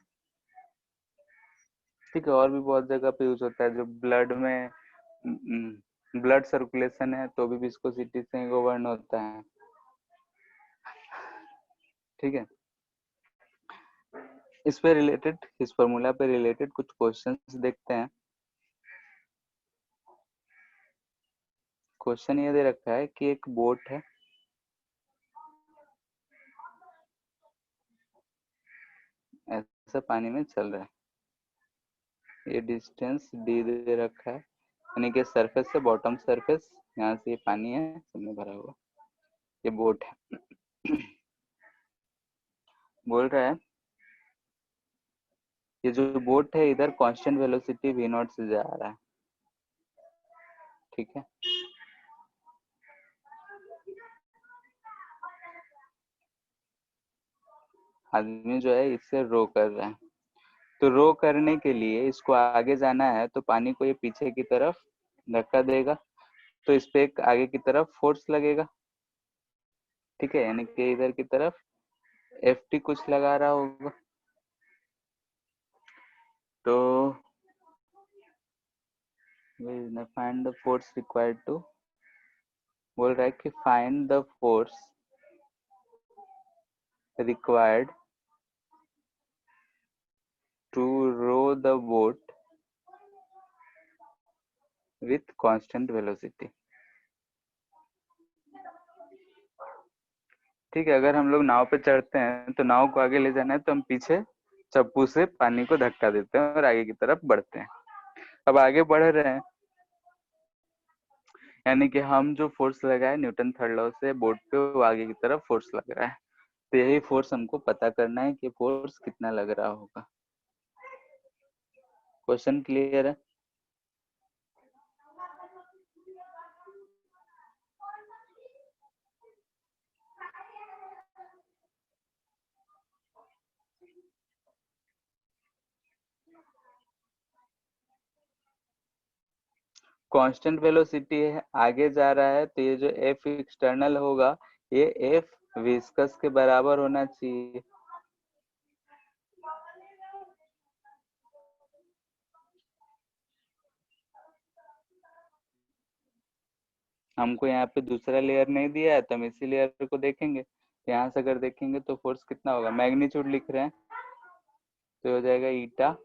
ठीक है, और भी बहुत जगह पे यूज होता है, जो ब्लड में ब्लड सर्कुलेशन है तो भी विस्कोसिटी से गवर्न होता है। ठीक है, इस पे रिलेटेड, इस फॉर्मूला पे रिलेटेड कुछ क्वेश्चंस देखते हैं। क्वेश्चन ये दे रखा है कि एक बोट है, ऐसा पानी में चल रहा है, ये डिस्टेंस डी दे रखा है, यानी कि सरफेस से बॉटम सरफेस, यहाँ से ये पानी है सबने भरा हुआ, ये बोट है। बोल रहा है ये जो बोट है इधर कांस्टेंट वेलोसिटी v नॉट से जा रहा है। ठीक है, आदमी जो है इससे रो कर रहा है, तो रो करने के लिए इसको आगे जाना है तो पानी को ये पीछे की तरफ धक्का देगा, तो इस पे एक आगे की तरफ फोर्स लगेगा, ठीक है, यानी कि इधर की तरफ Ft कुछ लगा रहा होगा। तो find the force required to, बोल रहा है कि find the force required to row the boat with constant velocity. ठीक है, अगर हम लोग नाव पे चढ़ते हैं तो नाव को आगे ले जाना है तो हम पीछे चप्पू से पानी को धक्का देते हैं और आगे की तरफ बढ़ते हैं। अब आगे बढ़ रहे हैं, यानी कि हम जो फोर्स लगाए न्यूटन थर्ड लॉ से बोट पे, वो आगे की तरफ फोर्स लग रहा है। तो यही फोर्स हमको पता करना है कि फोर्स कितना लग रहा होगा। क्वेश्चन क्लियर है? कांस्टेंट वेलोसिटी है, आगे जा रहा है, तो ये जो एफ एक्सटर्नल होगा ये एफ विस्कस के बराबर होना चाहिए। हमको यहाँ पे दूसरा लेयर नहीं दिया है तो हम इसी लेयर को देखेंगे। यहाँ से अगर देखेंगे तो फोर्स कितना होगा, मैग्नीट्यूड लिख रहे हैं तो हो जाएगा ईटा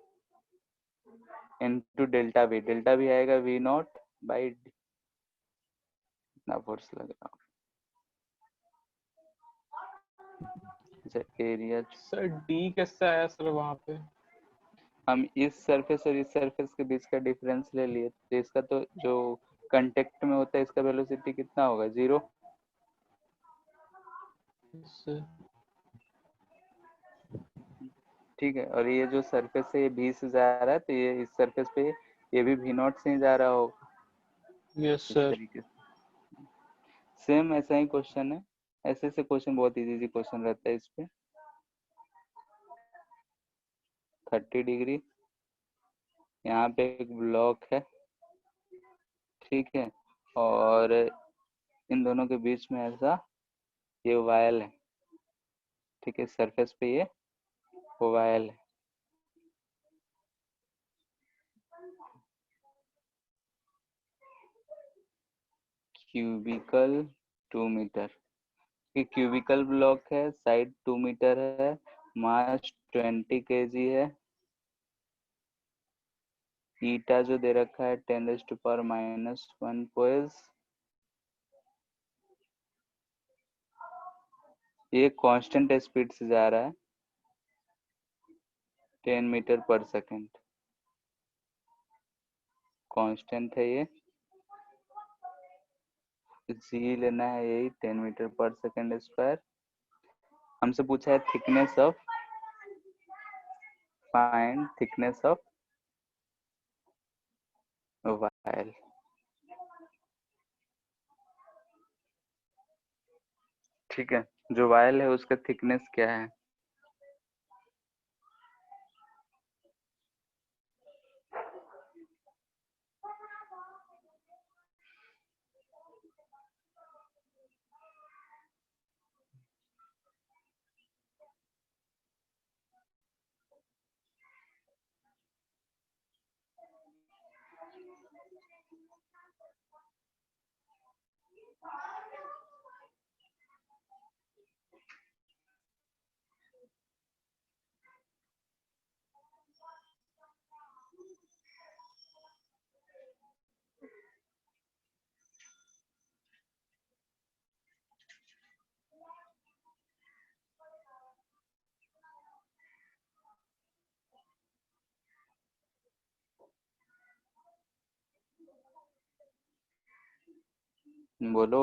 इनटू डेल्टा भी आएगा वी नॉट बाई डी। कितना फोर्स लग रहा होगा। एरिया सर डी कैसे आया सर वहाँ पे? हम इस सरफेस और इस सरफेस के बीच का डिफरेंस ले लिए, तो इसका तो जो कांटेक्ट में होता है इसका वेलोसिटी कितना होगा, 0। सर ठीक है, और ये जो सरफेस है ये भी से जा रहा है तो ये इस सरफेस पे ये भी भी नॉट से ही जा रहा होगा। यस इस सर। तरीके से सेम ऐसा ही क्वेश्चन है। ऐसे से क्वेश्चन बहुत इजी क्वेश्चन रहता है इस पे। 30 डिग्री यहाँ पे एक ब्लॉक है, ठीक है, और इन दोनों के बीच में ऐसा ये वायल है, ठीक है, सरफेस पे ये वायल है। क्यूबिकल 2 मीटर, ये क्यूबिकल ब्लॉक है, साइड 2 मीटर है, मास 20 kg है, ईटा जो दे रखा है 10⁻⁻1 पोइज। ये कांस्टेंट स्पीड से जा रहा है 10 मीटर पर सेकेंड, कांस्टेंट है ये, जी लेना है यही 10 मीटर पर सेकेंड स्क्वायर। हमसे पूछा है thickness of, find thickness of vial. ठीक है, जो वायल है उसका थिकनेस क्या है, बोलो।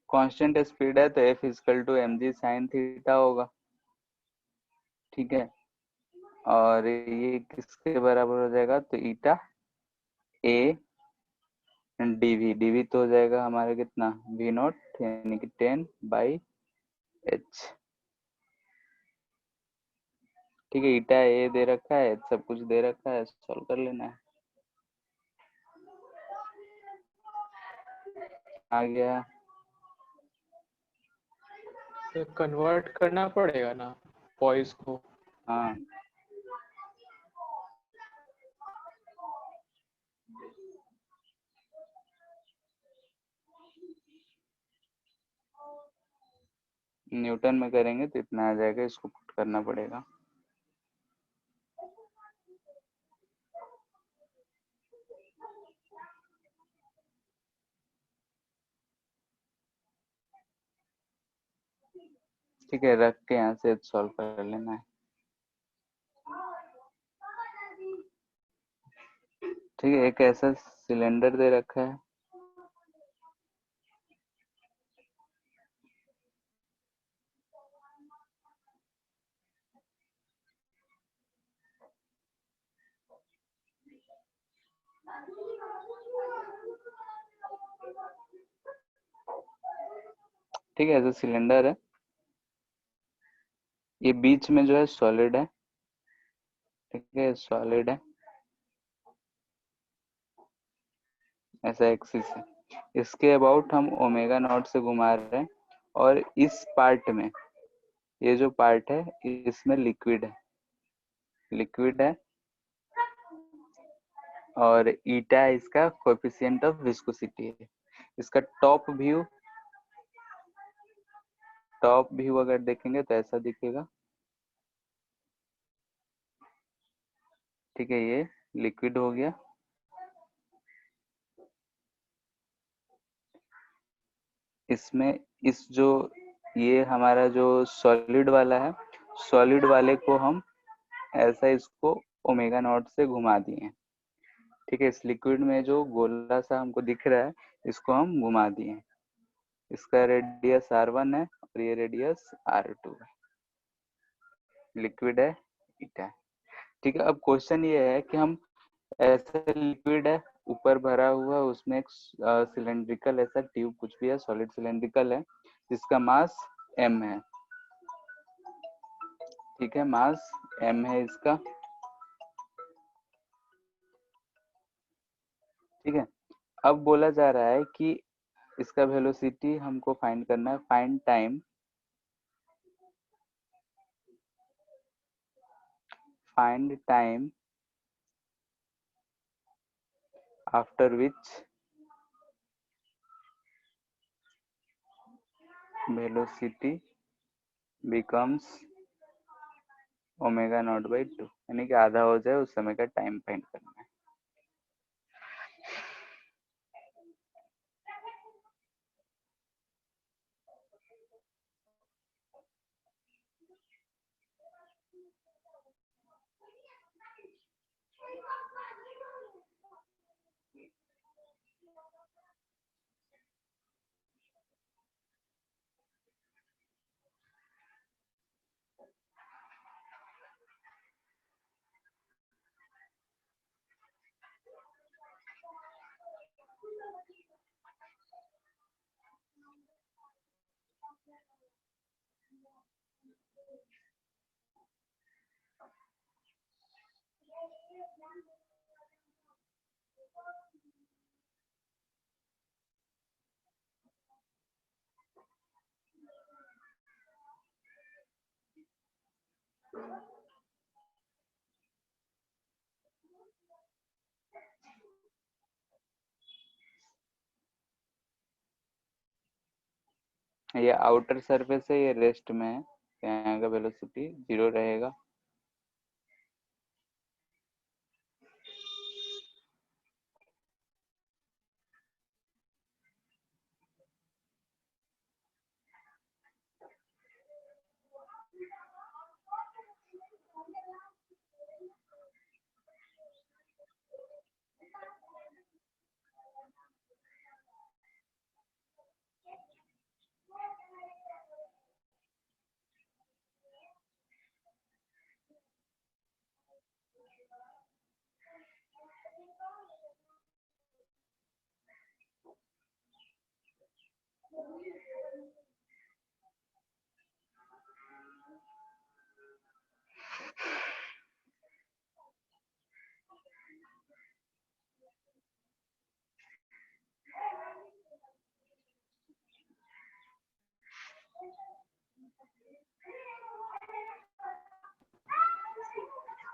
कांस्टेंट स्पीड है तो F equal to M G sine theta होगा, ठीक है, और ये किसके बराबर हो जाएगा, तो ईटा ए डीवी तो हो जाएगा हमारा कितना, वी नॉट यानी कि 10/h। ठीक है, ईटा ए दे रखा है, सब कुछ दे रखा है, सॉल्व कर लेना है। आ गया। तो कन्वर्ट करना पड़ेगा ना पॉइस को। हाँ, न्यूटन में करेंगे तो इतना आ जाएगा, इसको पुट करना पड़ेगा। ठीक है, रख के यहाँ से सॉल्व कर लेना है। ठीक है, एक ऐसा सिलेंडर दे रखा है, ठीक है, ऐसा सिलेंडर है, ये बीच में जो है सॉलिड है। ठीक है, सॉलिड है, ऐसा एक्सिस है। इसके अबाउट हम ओमेगा नॉट से घुमा रहे हैं, और इस पार्ट में, ये जो पार्ट है इसमें लिक्विड है, लिक्विड है, और ईटा इसका कोएफिशिएंट ऑफ विस्कोसिटी है। इसका टॉप व्यू अगर देखेंगे तो ऐसा दिखेगा। ठीक है, ये लिक्विड हो गया। इसमें इस जो ये हमारा जो सॉलिड वाला है, सॉलिड वाले को हम ऐसा इसको ओमेगा नॉट से घुमा दिए। ठीक है, इस लिक्विड में जो गोला सा हमको दिख रहा है, इसको हम घुमा दिए। इसका रेडियस r1 है और ये रेडियस r2 है, लिक्विड है, ईटा है। ठीक है, अब क्वेश्चन ये है कि हम ऐसा लिक्विड है ऊपर भरा हुआ, उसमें एक सिलेंड्रिकल ऐसा ट्यूब कुछ भी है, सॉलिड सिलेंड्रिकल है, जिसका मास m है। ठीक है, मास m है इसका। ठीक है, अब बोला जा रहा है कि इसका वेलोसिटी हमको फाइंड करना है। Find time after which velocity becomes omega naught by 2, यानी कि आधा हो जाए उस समय का टाइम फाइंड करना है। ये आउटर सरफेस है, ये रेस्ट में है, यहाँ का वेलोसिटी 0 रहेगा।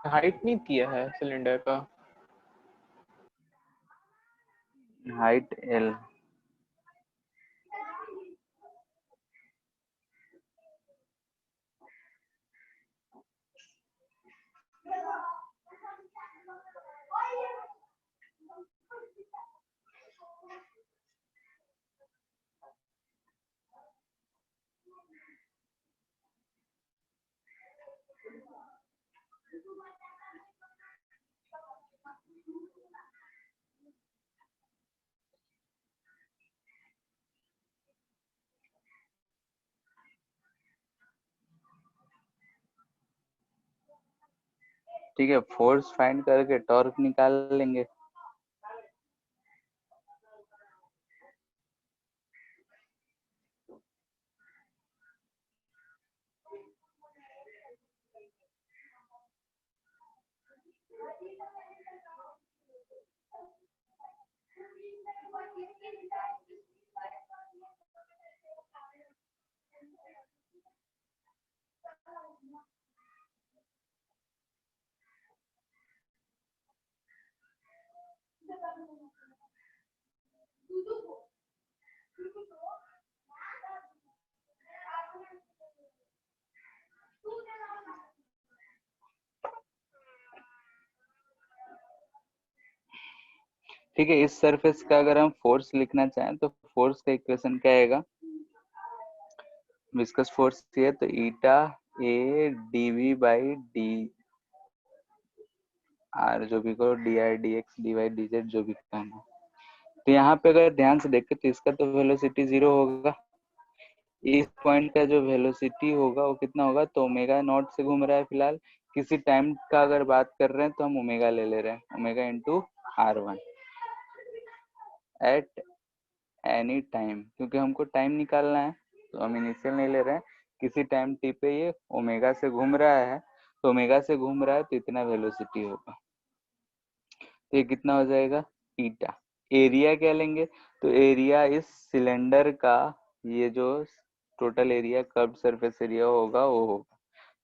हाइट नहीं दिया है सिलेंडर का। Height L. ठीक है, फोर्स फाइंड करके टॉर्क निकाल लेंगे। ठीक है, इस सरफेस का अगर हम फोर्स लिखना चाहें तो फोर्स का इक्वेशन क्या आएगा? विस्कस फोर्स है तो eta A dv by d r, जो भी करो, d r d x d y d z, जो भी कहना है। तो यहाँ पे अगर ध्यान से देखें तो इसका तो वेलोसिटी 0 होगा। इस पॉइंट का जो वेलोसिटी होगा वो कितना होगा? तो ओमेगा नॉट से घूम रहा है फिलहाल। किसी टाइम का अगर बात कर रहे हैं तो हम ओमेगा ले रहे हैं, omega into R1 at any time, क्योंकि हमको टाइम निकालना है तो हम इनिशियल नहीं ले रहे हैं। किसी टाइम टी पे ये ओमेगा से घूम रहा है, तो ओमेगा से घूम रहा है तो इतना वेलोसिटी होगा। तो ये कितना हो जाएगा? ईटा। एरिया क्या लेंगे? तो एरिया इस सिलेंडर का, ये जो total area curve surface area होगा वो होगा,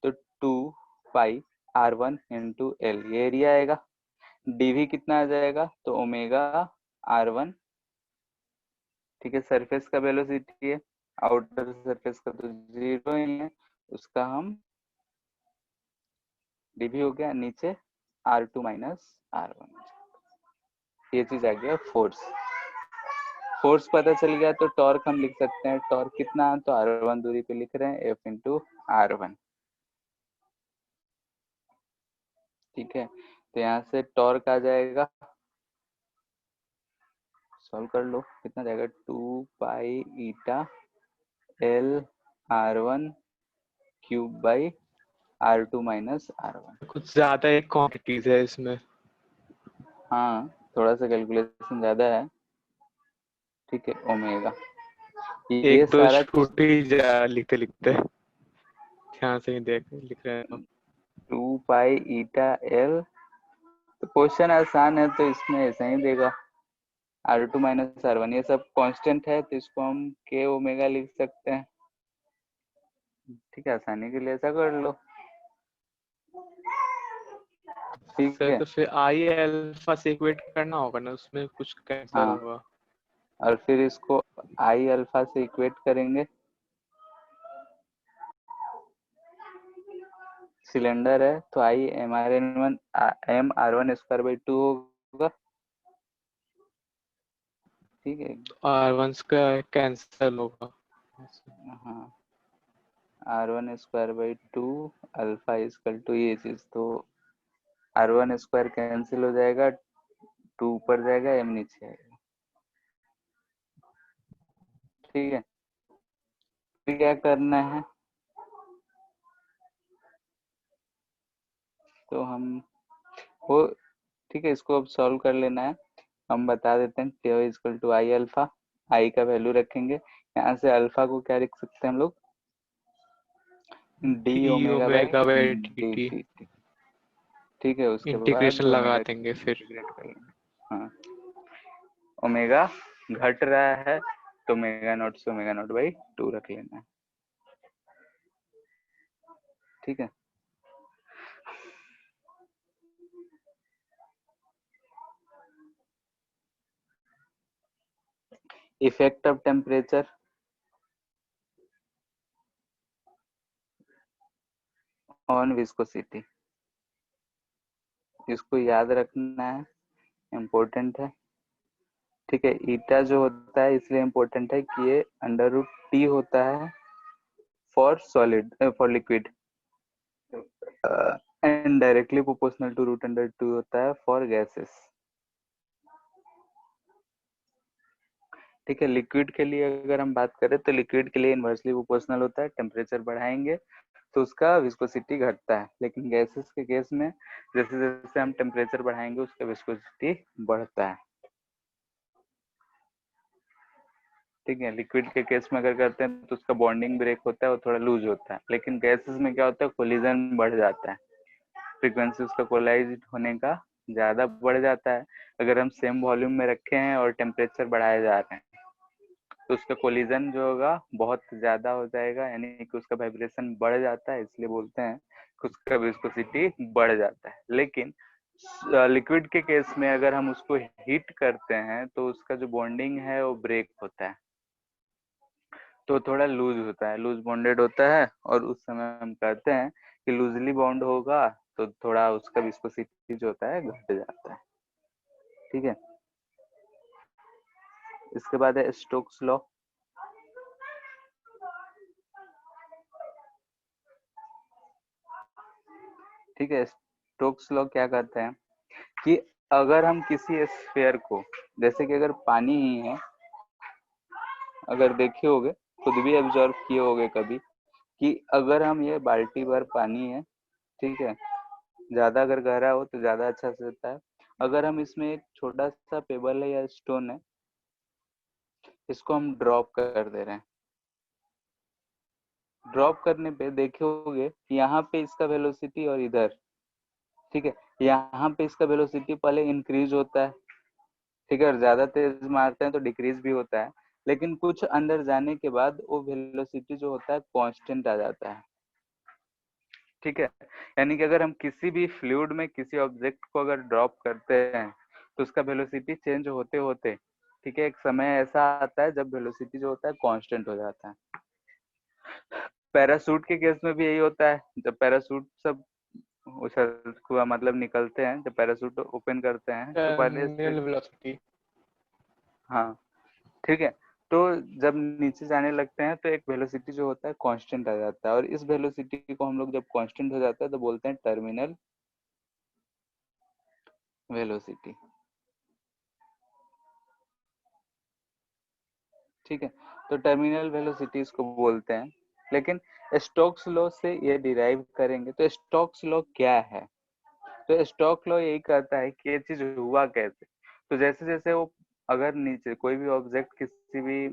तो 2 पाई R1 इंटू एल, ये एरिया आएगा। डीवी कितना आ जाएगा? तो ओमेगा R1। ठीक है, सरफेस का वेलोसिटी है, आउटर सरफेस का तो 0 ही है, उसका हम डीवी हो गया, नीचे R2 माइनस R1, ये चीज आ गया फोर्स। फोर्स पता चल गया तो टॉर्क हम लिख सकते हैं। टॉर्क कितना? तो R1 दूरी पे लिख रहे हैं, F इंटू R1। ठीक है, तो यहाँ से टॉर्क आ जाएगा, सॉल्व कर लो, कितना जाएगा? 2 pi eta L R1 cube by R2 minus R1। कुछ ज्यादा ही क्वांटिटीज है इसमें। हाँ, थोड़ा सा कैलकुलेशन ज्यादा है। ठीक है, ओमेगा, ये एक तो सारा चीज छूट ही जा लिखते लिखते, ध्यान से ही देख लिख रहे हैं तो। 2 पाई ईटा एल, तो क्वेश्चन आसान है तो इसमें ऐसा ही देगा। R2 माइनस R1, ये सब कांस्टेंट है तो इसको हम के ओमेगा लिख सकते हैं। ठीक है, आसानी के लिए ऐसा कर लो। ठीक सर है, तो फिर आई अल्फा से इक्वेट करना होगा ना, उसमें कुछ कैंसिल हाँ, होगा। और फिर इसको आई अल्फा से इक्वेट करेंगे। सिलेंडर है तो I M R one square by 2 होगा। ठीक है, R1 का कैंसिल होगा। हाँ, R1 square by 2 alpha equal to ये चीज, तो R1 स्क्वायर कैंसिल हो जाएगा, 2 ऊपर जाएगा, एम नीचे आएगा। ठीक है, फिर क्या करना है? तो हम वो, ठीक है, इसको अब सॉल्व कर लेना है। हम बता देते हैं, T equal to I alpha, I का वैल्यू रखेंगे। यहाँ से अल्फा को क्या लिख सकते हैं हम लोग? D D omega by omega by D T, T. ठीक है, उसके इंटीग्रेशन बाद लगा ओमेगा देंगे फिर। इंटीग्रेट कर लेंगे। हाँ, ओमेगा घट रहा है तो ओमेगा नॉट से ओमेगा नॉट बाई 2 रख लेना है। ठीक है, effect of temperature on viscosity, इसको याद रखना है, इम्पोर्टेंट है। ठीक है, ईटा जो होता है इसलिए इम्पोर्टेंट है कि ये अंडर रूट टी होता है for solid, for liquid, and directly proportional to root under two होता है फॉर गैसेस। ठीक है, लिक्विड के लिए अगर हम बात करें तो लिक्विड के लिए इनवर्सली प्रोपोर्शनल होता है, टेम्परेचर बढ़ाएंगे तो उसका विस्कोसिटी घटता है, लेकिन गैसेस के केस में जैसे जैसे हम टेम्परेचर बढ़ाएंगे उसका विस्कोसिटी बढ़ता है। ठीक है, लिक्विड के केस में अगर करते हैं तो उसका बॉन्डिंग ब्रेक होता है, वो थोड़ा लूज होता है, लेकिन गैसेस में क्या होता है, कोलिजन बढ़ जाता है, फ्रीक्वेंसी उसका कोलाइज होने का ज्यादा बढ़ जाता है। अगर हम सेम वॉल्यूम में रखे हैं और टेम्परेचर बढ़ाए जा रहे हैं तो उसका कोलिजन जो होगा बहुत ज्यादा हो जाएगा, यानी कि उसका वाइब्रेशन बढ़ जाता है, इसलिए बोलते हैं कि उसका विस्कोसिटी बढ़ जाता है। लेकिन लिक्विड के केस में अगर हम उसको हीट करते हैं तो उसका जो बॉन्डिंग है वो ब्रेक होता है, तो थोड़ा लूज होता है, लूज बॉन्डेड होता है, और उस समय हम कहते हैं कि लूजली बॉन्ड होगा तो थोड़ा उसका विस्कोसिटी जो होता है घट जाता है। ठीक है, इसके बाद है स्टोक्स लॉ। ठीक है, स्टोक्स लॉ क्या कहते हैं कि अगर हम किसी स्फीयर को, जैसे कि अगर पानी ही है, अगर देखे होगे, खुद भी ऑब्जर्व किए होगे कभी, कि अगर हम ये बाल्टी भर पानी है, ठीक है, ज्यादा अगर गहरा हो तो ज्यादा अच्छा से होता है। अगर हम इसमें एक छोटा सा पेबल है या स्टोन है, इसको हम ड्रॉप कर दे रहे हैं, ड्रॉप करने पे देखे होगे कि यहाँ पे इसका वेलोसिटी और इधर, ठीक है, यहाँ पे इसका वेलोसिटी पहले इंक्रीज होता है, ठीक है, और ज्यादा तेज मारते हैं तो डिक्रीज भी होता है, लेकिन कुछ अंदर जाने के बाद वो वेलोसिटी जो होता है कांस्टेंट आ जाता है। ठीक है, यानी कि अगर हम किसी भी फ्लूइड में किसी ऑब्जेक्ट को अगर ड्रॉप करते हैं तो उसका वेलोसिटी चेंज होते होते, ठीक है, एक समय ऐसा आता है जब वेलोसिटी जो होता है कांस्टेंट हो जाता है। पैरासूट के केस में भी यही होता है, जब पैरासूट सब उछल हुआ मतलब निकलते हैं, जब पैरासूट ओपन करते हैं तो पहले से, टर्मिनल वेलोसिटी। हाँ, ठीक है, तो जब नीचे जाने लगते हैं तो एक वेलोसिटी जो होता है कांस्टेंट आ जाता है, और इस वेलोसिटी को हम लोग जब कांस्टेंट हो जाता है तो बोलते हैं टर्मिनल वेलोसिटी। ठीक है, तो टर्मिनल वेलोसिटी इसको बोलते हैं। लेकिन स्टोक्स लॉ से ये डिराइव करेंगे, तो स्टोक्स लॉ क्या है, तो स्टोक्स लॉ यही कहता है कि ये चीज हुआ कैसे। तो जैसे जैसे वो अगर नीचे कोई भी ऑब्जेक्ट किसी भी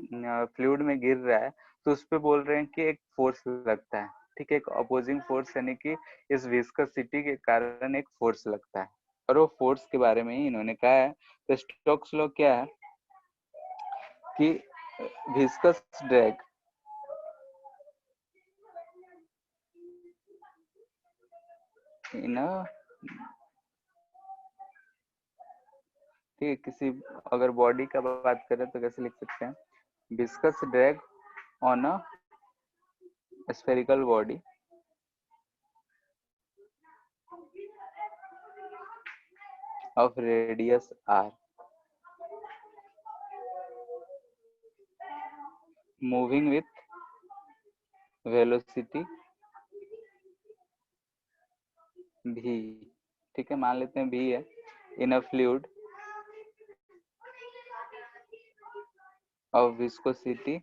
फ्लूइड में गिर रहा है तो उस पे बोल रहे हैं कि एक फोर्स लगता है, ठीक है, एक अपोजिंग फोर्स, यानी कि इस विस्कोसिटी के कारण एक फोर्स लगता है, और वो फोर्स के बारे में ही इन्होंने कहा है। तो स्टोक्स लॉ क्या है कि विस्कस ड्रैग इन ठीक है, किसी अगर बॉडी का बात करें तो कैसे लिख सकते हैं, viscous drag on a spherical body of radius r moving with velocity v। ठीक है, मान लेते हैं v है, in a fluid of viscosity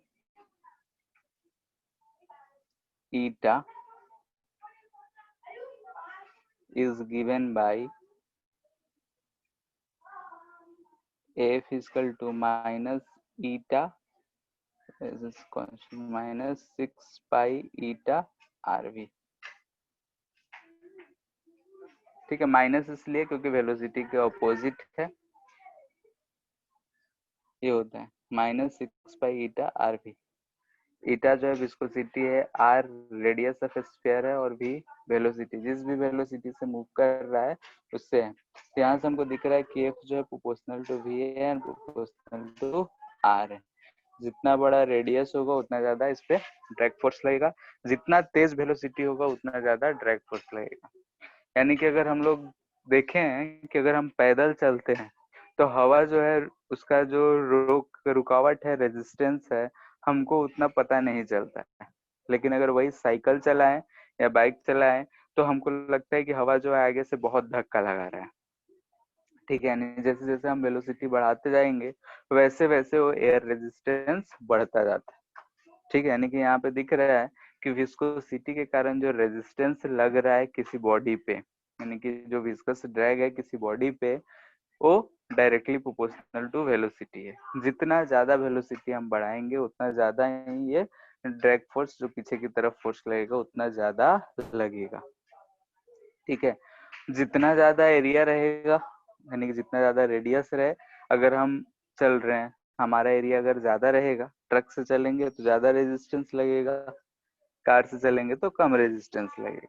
eta is given by f is equal to minus eta is constant minus 6 pi eta rv। ठीक है, minus इसलिए क्योंकि वेलोसिटी के ऑपोजिट है, ये होता है माइनस 6 पाई ईटा आर भी। ईटा जो है विस्कोसिटी है, आर रेडियस ऑफ स्फीयर है, और भी वेलोसिटी, जिस भी वेलोसिटी से मूव कर रहा है उससे है। यहाँ से हमको दिख रहा है कि एफ जो है प्रोपोर्शनल टू वी है एंड प्रोपोर्शनल टू आर है। जितना बड़ा रेडियस होगा उतना ज्यादा इस पे ड्रैग फोर्स लगेगा, जितना तेज वेलोसिटी होगा उतना ज्यादा ड्रैग फोर्स लगेगा। यानी कि अगर हम लोग देखें कि अगर हम पैदल चलते हैं तो हवा जो है उसका जो रुकावट है, रेजिस्टेंस है, हमको उतना पता नहीं चलता है। लेकिन अगर वही साइकिल चलाएं या बाइक चलाएं तो हमको लगता है कि हवा जो है आगे से बहुत धक्का लगा रहा है। ठीक है, यानी जैसे जैसे हम वेलोसिटी बढ़ाते जाएंगे वैसे वैसे वो एयर रेजिस्टेंस बढ़ता जाता है। ठीक है, यानी कि यहाँ पे दिख रहा है कि विस्कोसिटी के कारण जो रेजिस्टेंस लग रहा है किसी बॉडी पे, यानी कि जो विस्कस ड्रैग है किसी बॉडी पे, वो डायरेक्टली प्रोपोर्शनल टू वेलोसिटी है। जितना ज्यादा वेलोसिटी हम बढ़ाएंगे उतना ज्यादा ही ये ड्रैग फोर्स जो पीछे की तरफ फोर्स लगेगा उतना ज्यादा लगेगा। ठीक है, जितना ज्यादा एरिया रहेगा यानी कि जितना ज्यादा रेडियस रहे, अगर हम चल रहे हैं, हमारा एरिया अगर ज्यादा रहेगा, ट्रक से चलेंगे तो ज्यादा रेजिस्टेंस लगेगा, कार से चलेंगे तो कम रेजिस्टेंस लगेगा।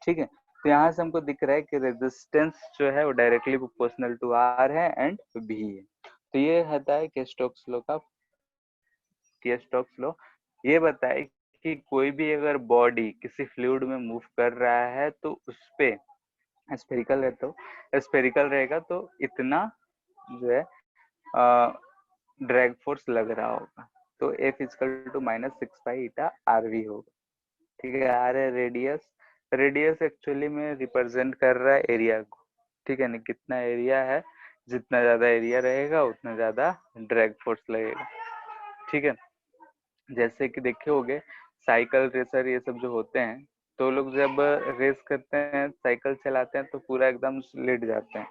ठीक है, तो यहाँ से हमको दिख रहा है कि रेजिस्टेंस जो है वो डायरेक्टली प्रोपोर्शनल टू आर है एंड बी है। तो ये होता है स्टोक्स लॉ का। स्टोक्स लॉ ये बताए कि कोई भी अगर बॉडी किसी फ्लूइड में मूव कर रहा है तो उस पे स्फेरिकल है तो स्फेरिकल रहेगा तो इतना जो है ड्रैग फोर्स लग रहा होगा। तो F इक्वल टू -6π/r_v होगा। ठीक है, आर है रेडियस, रेडियस एक्चुअली में रिप्रेजेंट कर रहा है एरिया को। ठीक है ना, कितना एरिया है, जितना ज्यादा एरिया रहेगा उतना ज्यादा ड्रैग फोर्स लगेगा। ठीक है, जैसे कि देखे होगे साइकिल रेसर ये सब जो होते हैं तो लोग जब रेस करते हैं, साइकिल चलाते हैं तो पूरा एकदम लेट जाते हैं,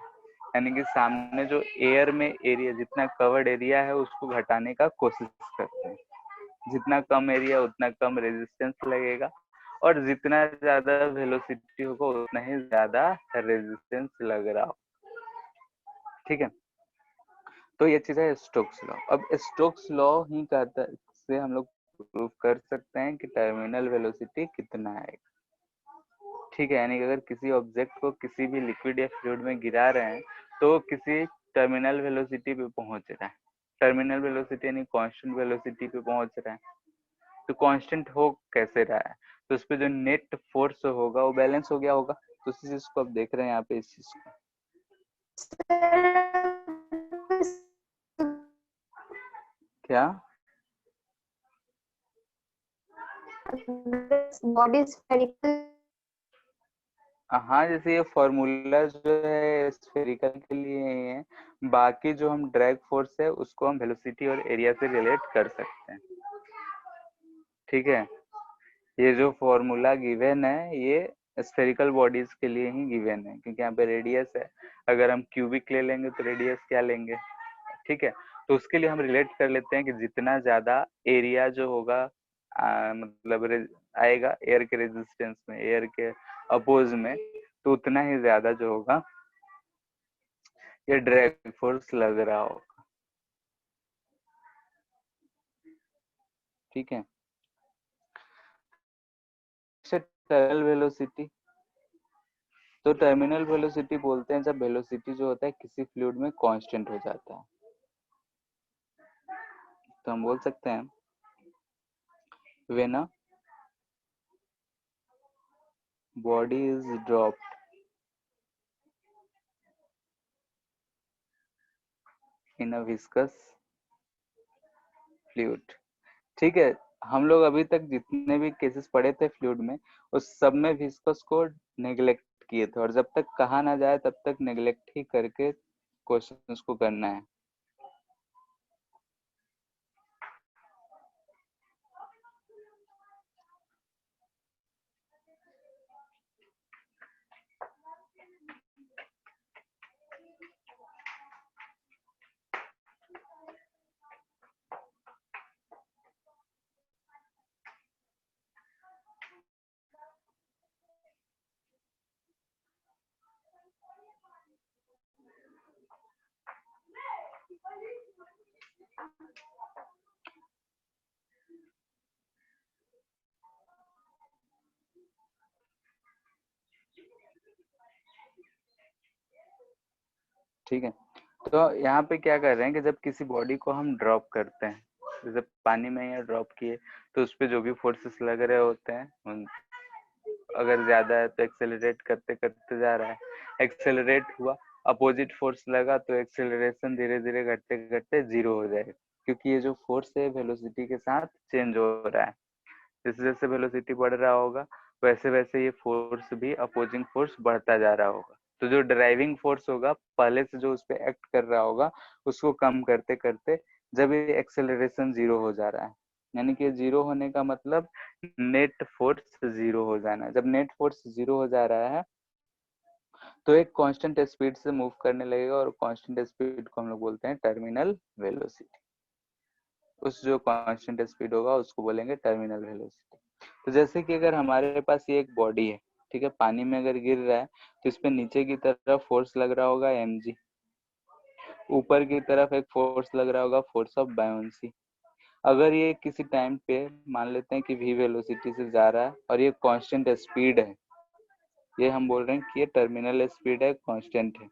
यानी कि सामने जो एयर में एरिया, जितना कवर्ड एरिया है उसको घटाने का कोशिश करते हैं। जितना कम एरिया उतना कम रेजिस्टेंस लगेगा, और जितना ज्यादा वेलोसिटी होगा उतना ही ज्यादा रेजिस्टेंस लग रहा हो। ठीक है, तो ये चीज है स्टोक्स लॉ। अब स्टोक्स लॉ ही कहता से हम लोग प्रूव कर सकते हैं कि टर्मिनल वेलोसिटी कितना है। ठीक है, यानी कि अगर किसी ऑब्जेक्ट को किसी भी लिक्विड या फ्लूइड में गिरा रहे हैं तो किसी टर्मिनल वेलोसिटी पे पहुंच रहा है। टर्मिनल वेलोसिटी यानी कांस्टेंट वेलोसिटी पे पहुंच रहा है। तो कांस्टेंट हो कैसे रहा है, तो उस पे जो नेट फोर्स होगा वो बैलेंस हो गया होगा। तो इसी चीज को आप देख रहे हैं यहाँ पे, इस चीज को क्या body spherical हाँ, जैसे ये फॉर्मूला जो है स्फेरिकल के लिए ही है, बाकी जो हम ड्रैग फोर्स है उसको हम वेलोसिटी और एरिया से रिलेट कर सकते हैं। ठीक है, ये जो फॉर्मूला गिवन है ये स्फेरिकल बॉडीज के लिए ही गिवन है, क्योंकि यहाँ पे रेडियस है। अगर हम क्यूबिक ले लेंगे तो रेडियस क्या लेंगे। ठीक है, तो उसके लिए हम रिलेट कर लेते हैं कि जितना ज्यादा एरिया जो होगा मतलब आएगा एयर के रेजिस्टेंस में, एयर के अपोज में, तो उतना ही ज्यादा जो होगा ये ड्रैग फोर्स लग रहा होगा। ठीक है, टर्मिनल वेलोसिटी, तो टर्मिनल वेलोसिटी बोलते हैं जब वेलोसिटी जो होता है किसी फ्लूइड में कांस्टेंट हो जाता है। तो हम बोल सकते हैं when a body is dropped in a viscous fluid. ठीक है, हम लोग अभी तक जितने भी केसेस पढ़े थे फ्लूइड में उस सब में विस्कस को नेग्लेक्ट किए थे, और जब तक कहा ना जाए तब तक नेग्लेक्ट ही करके क्वेश्चंस को करना है। ठीक है, तो यहाँ पे क्या कर रहे हैं कि जब किसी बॉडी को हम ड्रॉप करते हैं, जैसे पानी में या ड्रॉप किए तो उस पर जो भी फोर्सेस लग रहे होते हैं, अगर ज्यादा है तो एक्सेलरेट करते करते जा रहा है, एक्सेलरेट हुआ, अपोजिट फोर्स लगा तो एक्सेलरेशन धीरे धीरे घटते घटते जीरो हो जाएगा, क्योंकि ये जो फोर्स है वेलोसिटी के साथ चेंज हो रहा है। जैसे जैसे वेलोसिटी बढ़ रहा होगा वैसे वैसे ये फोर्स भी अपोजिंग फोर्स बढ़ता जा रहा होगा। तो जो ड्राइविंग फोर्स होगा पहले से जो उस पर एक्ट कर रहा होगा उसको कम करते करते जब ये एक्सेलरेशन जीरो हो जा रहा है, यानी कि जीरो होने का मतलब नेट फोर्स जीरो हो जाना। जब नेट फोर्स जीरो हो जा रहा है तो एक कांस्टेंट स्पीड से मूव करने लगेगा, और कांस्टेंट स्पीड को हम लोग बोलते हैं टर्मिनल वेलोसिटी। उस जो कांस्टेंट स्पीड होगा उसको बोलेंगे टर्मिनल वेलोसिटी। तो जैसे कि अगर हमारे पास ये एक बॉडी है, ठीक है, पानी में अगर गिर रहा है तो इस पे नीचे की तरफ फोर्स लग रहा होगा mg, ऊपर की तरफ एक फोर्स लग रहा होगा फोर्स ऑफ बायोन्सी। अगर ये किसी टाइम पे मान लेते हैं कि v वेलोसिटी से जा रहा है और ये कांस्टेंट स्पीड है, ये हम बोल रहे हैं कि ये टर्मिनल स्पीड है, कांस्टेंट है,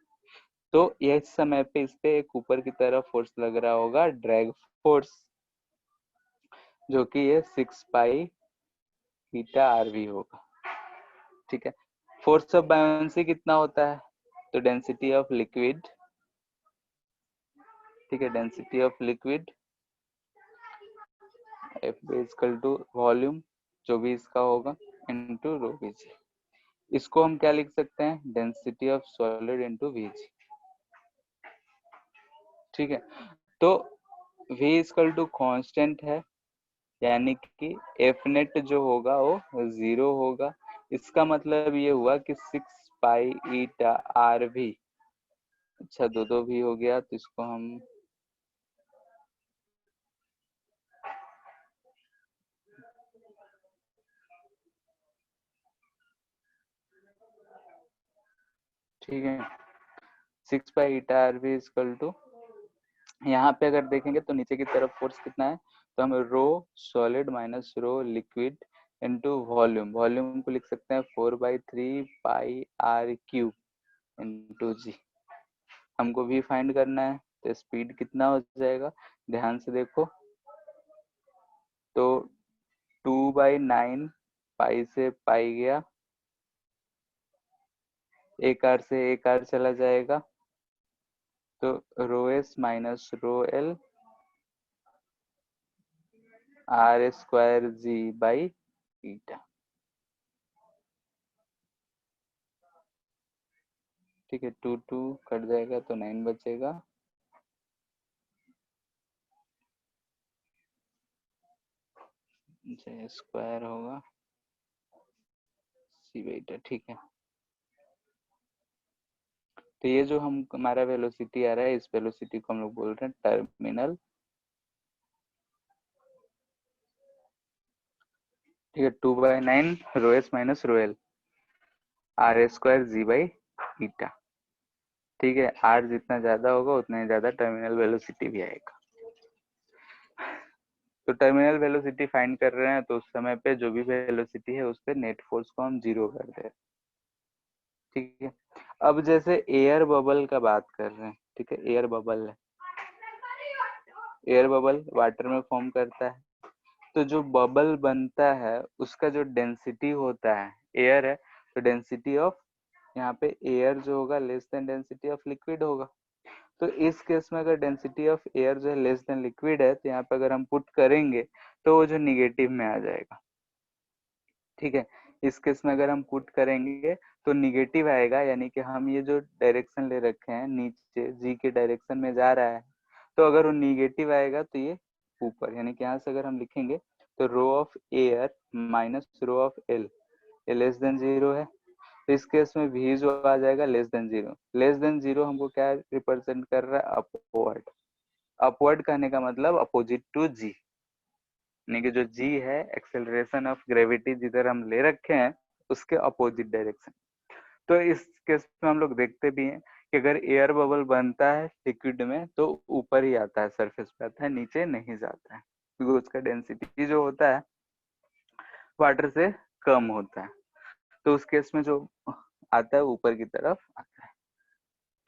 तो ये इस समय पे इस पे एक ऊपर की तरफ फोर्स लग रहा होगा ड्रैग फोर्स, जो कि ये 6 पाई थीटा आरवी होगा। ठीक है, फोर्स ऑफ बायोन्सी कितना होता है, तो डेंसिटी ऑफ लिक्विड, ठीक है, density of liquid F equal to volume जो भी इसका होगा इनटू रो Vg। इसको हम क्या लिख सकते हैं, density of solid into Vg। ठीक है, तो V इक्वल टू कांस्टेंट है, यानी कि एफ नेट जो होगा वो जीरो होगा। इसका मतलब ये हुआ कि 6 पाई ईटा आर भी, अच्छा दो दो भी हो गया, तो इसको हम ठीक है 6 पाई ईटा आर भी इक्वल टू, यहाँ पे अगर देखेंगे तो नीचे की तरफ फोर्स कितना है, तो हम rho solid minus rho liquid into volume, volume को लिख सकते हैं 4/3 pi R cube into G. हमको भी फाइंड करना है, तो स्पीड कितना हो जाएगा, ध्यान से देखो, तो 2/9 पाई से पाई गया, एक आर से एक आर चला जाएगा, तो rho S minus rho L R square G by eta. ठीक है, 2 2 कट जाएगा तो 9 बचेगा, स्क्वायर होगा सी बाई ईटा। ठीक है, तो ये जो हम हमारा वेलोसिटी आ रहा है इस वेलोसिटी को हम लोग बोल रहे हैं टर्मिनल। ठीक है, 2/9 rho S minus rho L R square G by eta. ठीक है, आर जितना ज्यादा होगा उतना ही ज्यादा टर्मिनल वेलोसिटी भी आएगा। तो टर्मिनल वेलोसिटी फाइंड कर रहे हैं, तो उस समय पे जो भी वेलोसिटी है उस पे नेट फोर्स को हम जीरो कर दे रहे हैं। ठीक है, अब जैसे एयर बबल का बात कर रहे हैं, ठीक है, एयर बबल है, एयर बबल वाटर में फॉर्म करता है, तो जो बबल बनता है उसका जो डेंसिटी होता है, एयर है तो डेंसिटी ऑफ, यहाँ पे एयर जो होगा less than density of liquid होगा। तो इस केस में अगर डेंसिटी ऑफ एयर जो है लेस देन लिक्विड है, तो यहाँ पे अगर हम पुट करेंगे तो वो जो निगेटिव में आ जाएगा। ठीक है, इस केस में अगर हम पुट करेंगे तो निगेटिव आएगा, यानी कि हम ये जो डायरेक्शन ले रखे हैं नीचे जी के डायरेक्शन में जा रहा है, तो अगर वो निगेटिव आएगा तो ये ऊपर, यानी कि यहाँ से अगर हम लिखेंगे तो rho of air minus rho of L, ये लेस देन जीरो है, तो इस केस में भी जो आ जाएगा less than zero. Less than zero हमको क्या रिप्रेजेंट कर रहा है, अपवर्ड। अपवर्ड कहने का मतलब अपोजिट टू जी, यानी कि जो जी है एक्सेलरेशन ऑफ ग्रेविटी जिधर हम ले रखे हैं उसके अपोजिट डायरेक्शन। तो इस केस में हम लोग देखते भी हैं कि अगर एयर बबल बनता है लिक्विड में तो ऊपर ही आता है, सरफेस पे आता है, नीचे नहीं जाता है, क्योंकि उसका डेंसिटी जो होता है वाटर से कम होता है, तो उस केस में जो आता है ऊपर की तरफ आता है।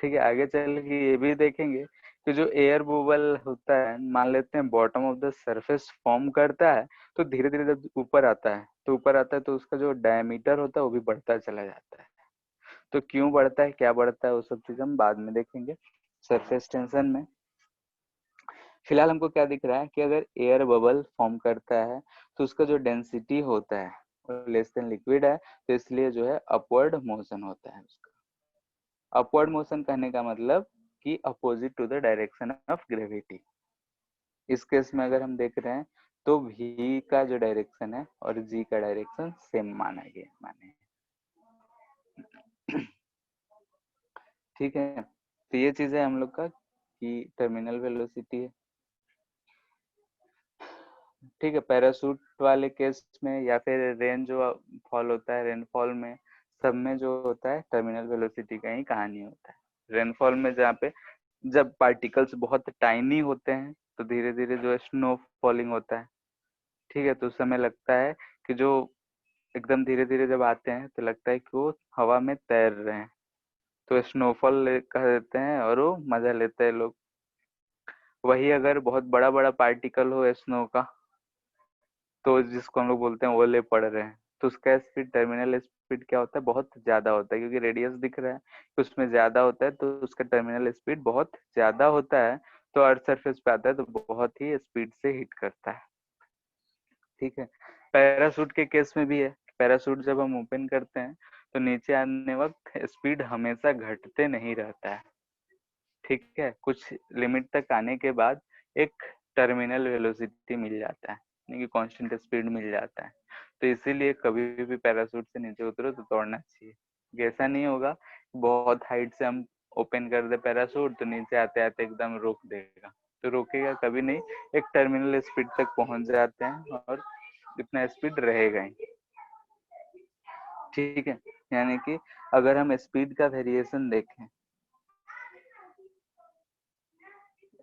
ठीक है, आगे चल के ये भी देखेंगे कि जो एयर बबल होता है, मान लेते हैं bottom of the surface form करता है, तो धीरे धीरे जब ऊपर आता है तो उसका जो डायमीटर होता है वो भी बढ़ता चला जाता है। तो क्यों बढ़ता है, क्या बढ़ता है, वो सब चीज हम बाद में देखेंगे सरफेस टेंशन में। फिलहाल हमको क्या दिख रहा है कि अगर एयर बबल फॉर्म करता है तो उसका जो डेंसिटी होता है लेस देन लिक्विड है, तो इसलिए जो है अपवर्ड मोशन होता है उसका। अपवर्ड मोशन कहने का मतलब कि opposite to the direction of gravity. इस केस में अगर हम देख रहे हैं तो v का जो डायरेक्शन है और g का डायरेक्शन सेम माना गया माने। ठीक है, तो ये चीज है हम लोग का कि टर्मिनल वेलोसिटी है। ठीक है, पैराशूट वाले केस में या फिर रेन जो फॉल होता है, रेनफॉल में सब में जो होता है टर्मिनल वेलोसिटी का ही कहानी होता है। रेनफॉल में जहाँ पे जब पार्टिकल्स बहुत टाइनी होते हैं तो धीरे धीरे जो है स्नो फॉलिंग होता है। ठीक है, तो उस समय लगता है कि जो एकदम धीरे धीरे जब आते हैं तो लगता है कि वो हवा में तैर रहे हैं, तो स्नोफॉल कह देते हैं और वो मजा लेते हैं लोग। वही अगर बहुत बड़ा बड़ा पार्टिकल हो स्नो का, तो जिसको हम लोग बोलते हैं ओले पड़ रहे हैं, तो उसका स्पीड, टर्मिनल स्पीड क्या होता है, बहुत ज्यादा होता है, क्योंकि रेडियस दिख रहा है कि उसमें ज्यादा होता है, तो उसका टर्मिनल स्पीड बहुत ज्यादा होता है। तो अर्थ सरफेस पे आता है तो बहुत ही स्पीड से हिट करता है। ठीक है, पैराशूट के केस में भी है। पैराशूट जब हम ओपन करते हैं तो नीचे आने वक्त स्पीड हमेशा घटते नहीं रहता है। ठीक है, कुछ लिमिट तक आने के बाद एक टर्मिनल वेलोसिटी मिल जाता है, यानी कि कांस्टेंट स्पीड मिल जाता है। तो इसीलिए कभी भी पैराशूट से नीचे उतरो तो दौड़ना चाहिए। ऐसा नहीं होगा बहुत हाइट से हम ओपन कर दे पैराशूट तो नीचे आते आते एकदम रोक देगा, तो रोकेगा कभी नहीं। एक टर्मिनल स्पीड तक पहुंच जाते हैं और इतना स्पीड रहेगा ही। ठीक है, यानी कि अगर हम स्पीड का वेरिएशन देखें,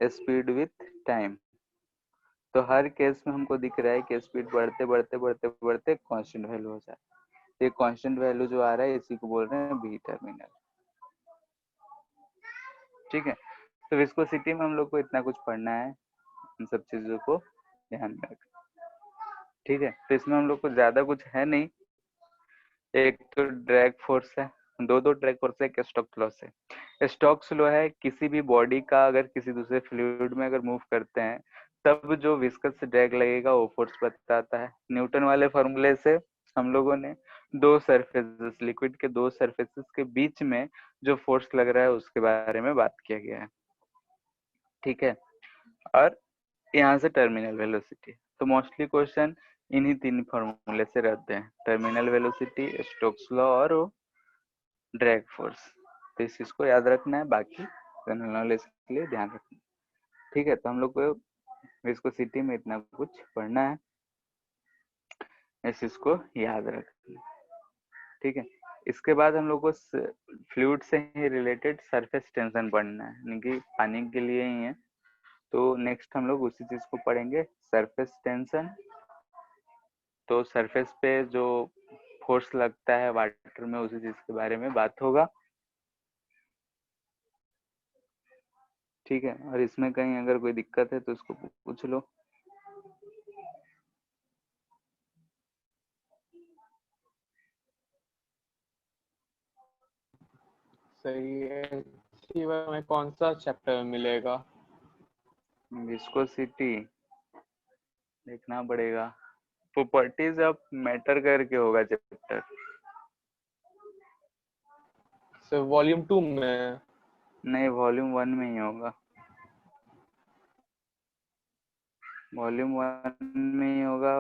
स्पीड विथ टाइम, तो हर केस में हमको दिख रहा है कि स्पीड बढ़ते बढ़ते बढ़ते बढ़ते कांस्टेंट वैल्यू हो जाता है। ये कांस्टेंट वैल्यू जो आ रहा है इसी को बोल रहे हैं बी टर्मिनल। ठीक है, तो विस्कोसिटी में हम लोग को इतना कुछ पढ़ना है, इन सब चीजों को ध्यान में रखना। ठीक है, तो इसमें हम लोग को ज्यादा कुछ है नहीं। एक तो ड्रैग फोर्स है, दो ड्रैग फोर्स है, एक स्टोक्स लॉ है। स्टोक्स लॉ है किसी भी बॉडी का अगर किसी दूसरे फ्लूइड में अगर मूव करते हैं तब जो विस्कस ड्रैग लगेगा वो फोर्स बताता है। न्यूटन वाले फॉर्मूले से हम लोगों ने दो सरफेसेस, लिक्विड के दो सरफेसेस के बीच में जो फोर्स लग रहा है उसके बारे में बात किया गया है। ठीक है, और यहाँ से टर्मिनल वेलोसिटी, तो मोस्टली क्वेश्चन इन्हीं तीन फॉर्मूले से रहते हैं, टर्मिनल वेलोसिटी, स्टोक्स लॉ और ड्रैग फोर्स। तो इस चीज को याद रखना है, बाकी जनरल नॉलेज के लिए ध्यान रखना। ठीक है, तो हम लोग को विस्कोसिटी में इतना कुछ पढ़ना है, इस चीज को याद रखना। ठीक है, इसके बाद हम लोग को फ्लूइड से ही रिलेटेड सरफेस टेंशन पढ़ना है, यानी कि पानी के लिए ही है। तो नेक्स्ट हम लोग उसी चीज को पढ़ेंगे, सरफेस टेंशन। तो सरफेस पे जो फोर्स लगता है वाटर में उसी चीज के बारे में बात होगा। ठीक है, और इसमें कहीं अगर कोई दिक्कत है तो उसको पूछ लो। सही है। इसी में कौन सा चैप्टर मिलेगा? विस्कोसिटी देखना पड़ेगा, प्रॉपर्टीज ऑफ मैटर करके होगा चैप्टर। सर वॉल्यूम 2 में? नहीं, वॉल्यूम 1 में ही होगा, वॉल्यूम 1 में ही होगा।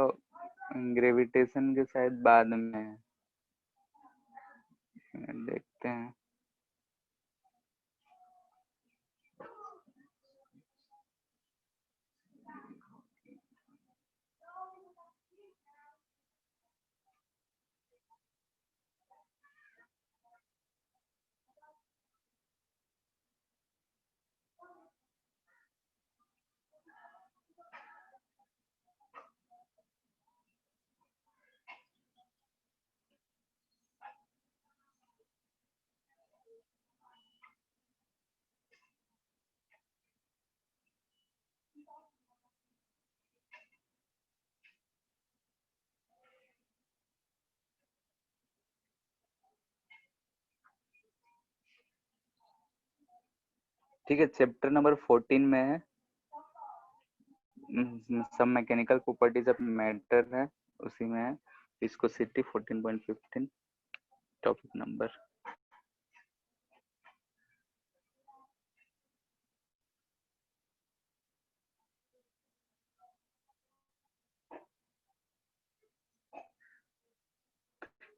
ग्रेविटेशन के शायद बाद में है, देखते हैं। ठीक है, चैप्टर नंबर 14 में है सब मैकेनिकल प्रॉपर्टीज ऑफ मैटर है, उसी में है विस्कोसिटी 14.15 टॉपिक नंबर।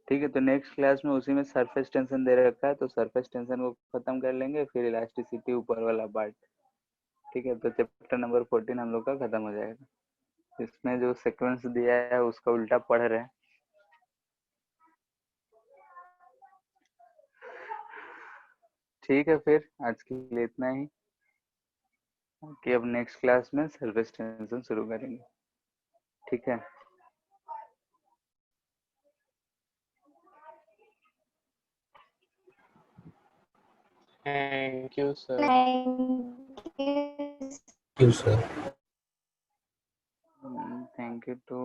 ठीक है, तो नेक्स्ट क्लास में उसी में सरफेस टेंशन दे रखा है, तो सरफेस टेंशन को खत्म कर लेंगे, फिर इलास्टिसिटी ऊपर वाला पार्ट। ठीक है, तो चैप्टर नंबर 14 हम लोग का खत्म हो जाएगा। इसमें जो सीक्वेंस दिया है उसका उल्टा पढ़ रहे हैं। ठीक है, फिर आज के लिए इतना ही, कि अब नेक्स्ट क्लास में सरफेस टेंशन शुरू करेंगे। ठीक है, thank you sir. Thank you. you, sir. Thank you to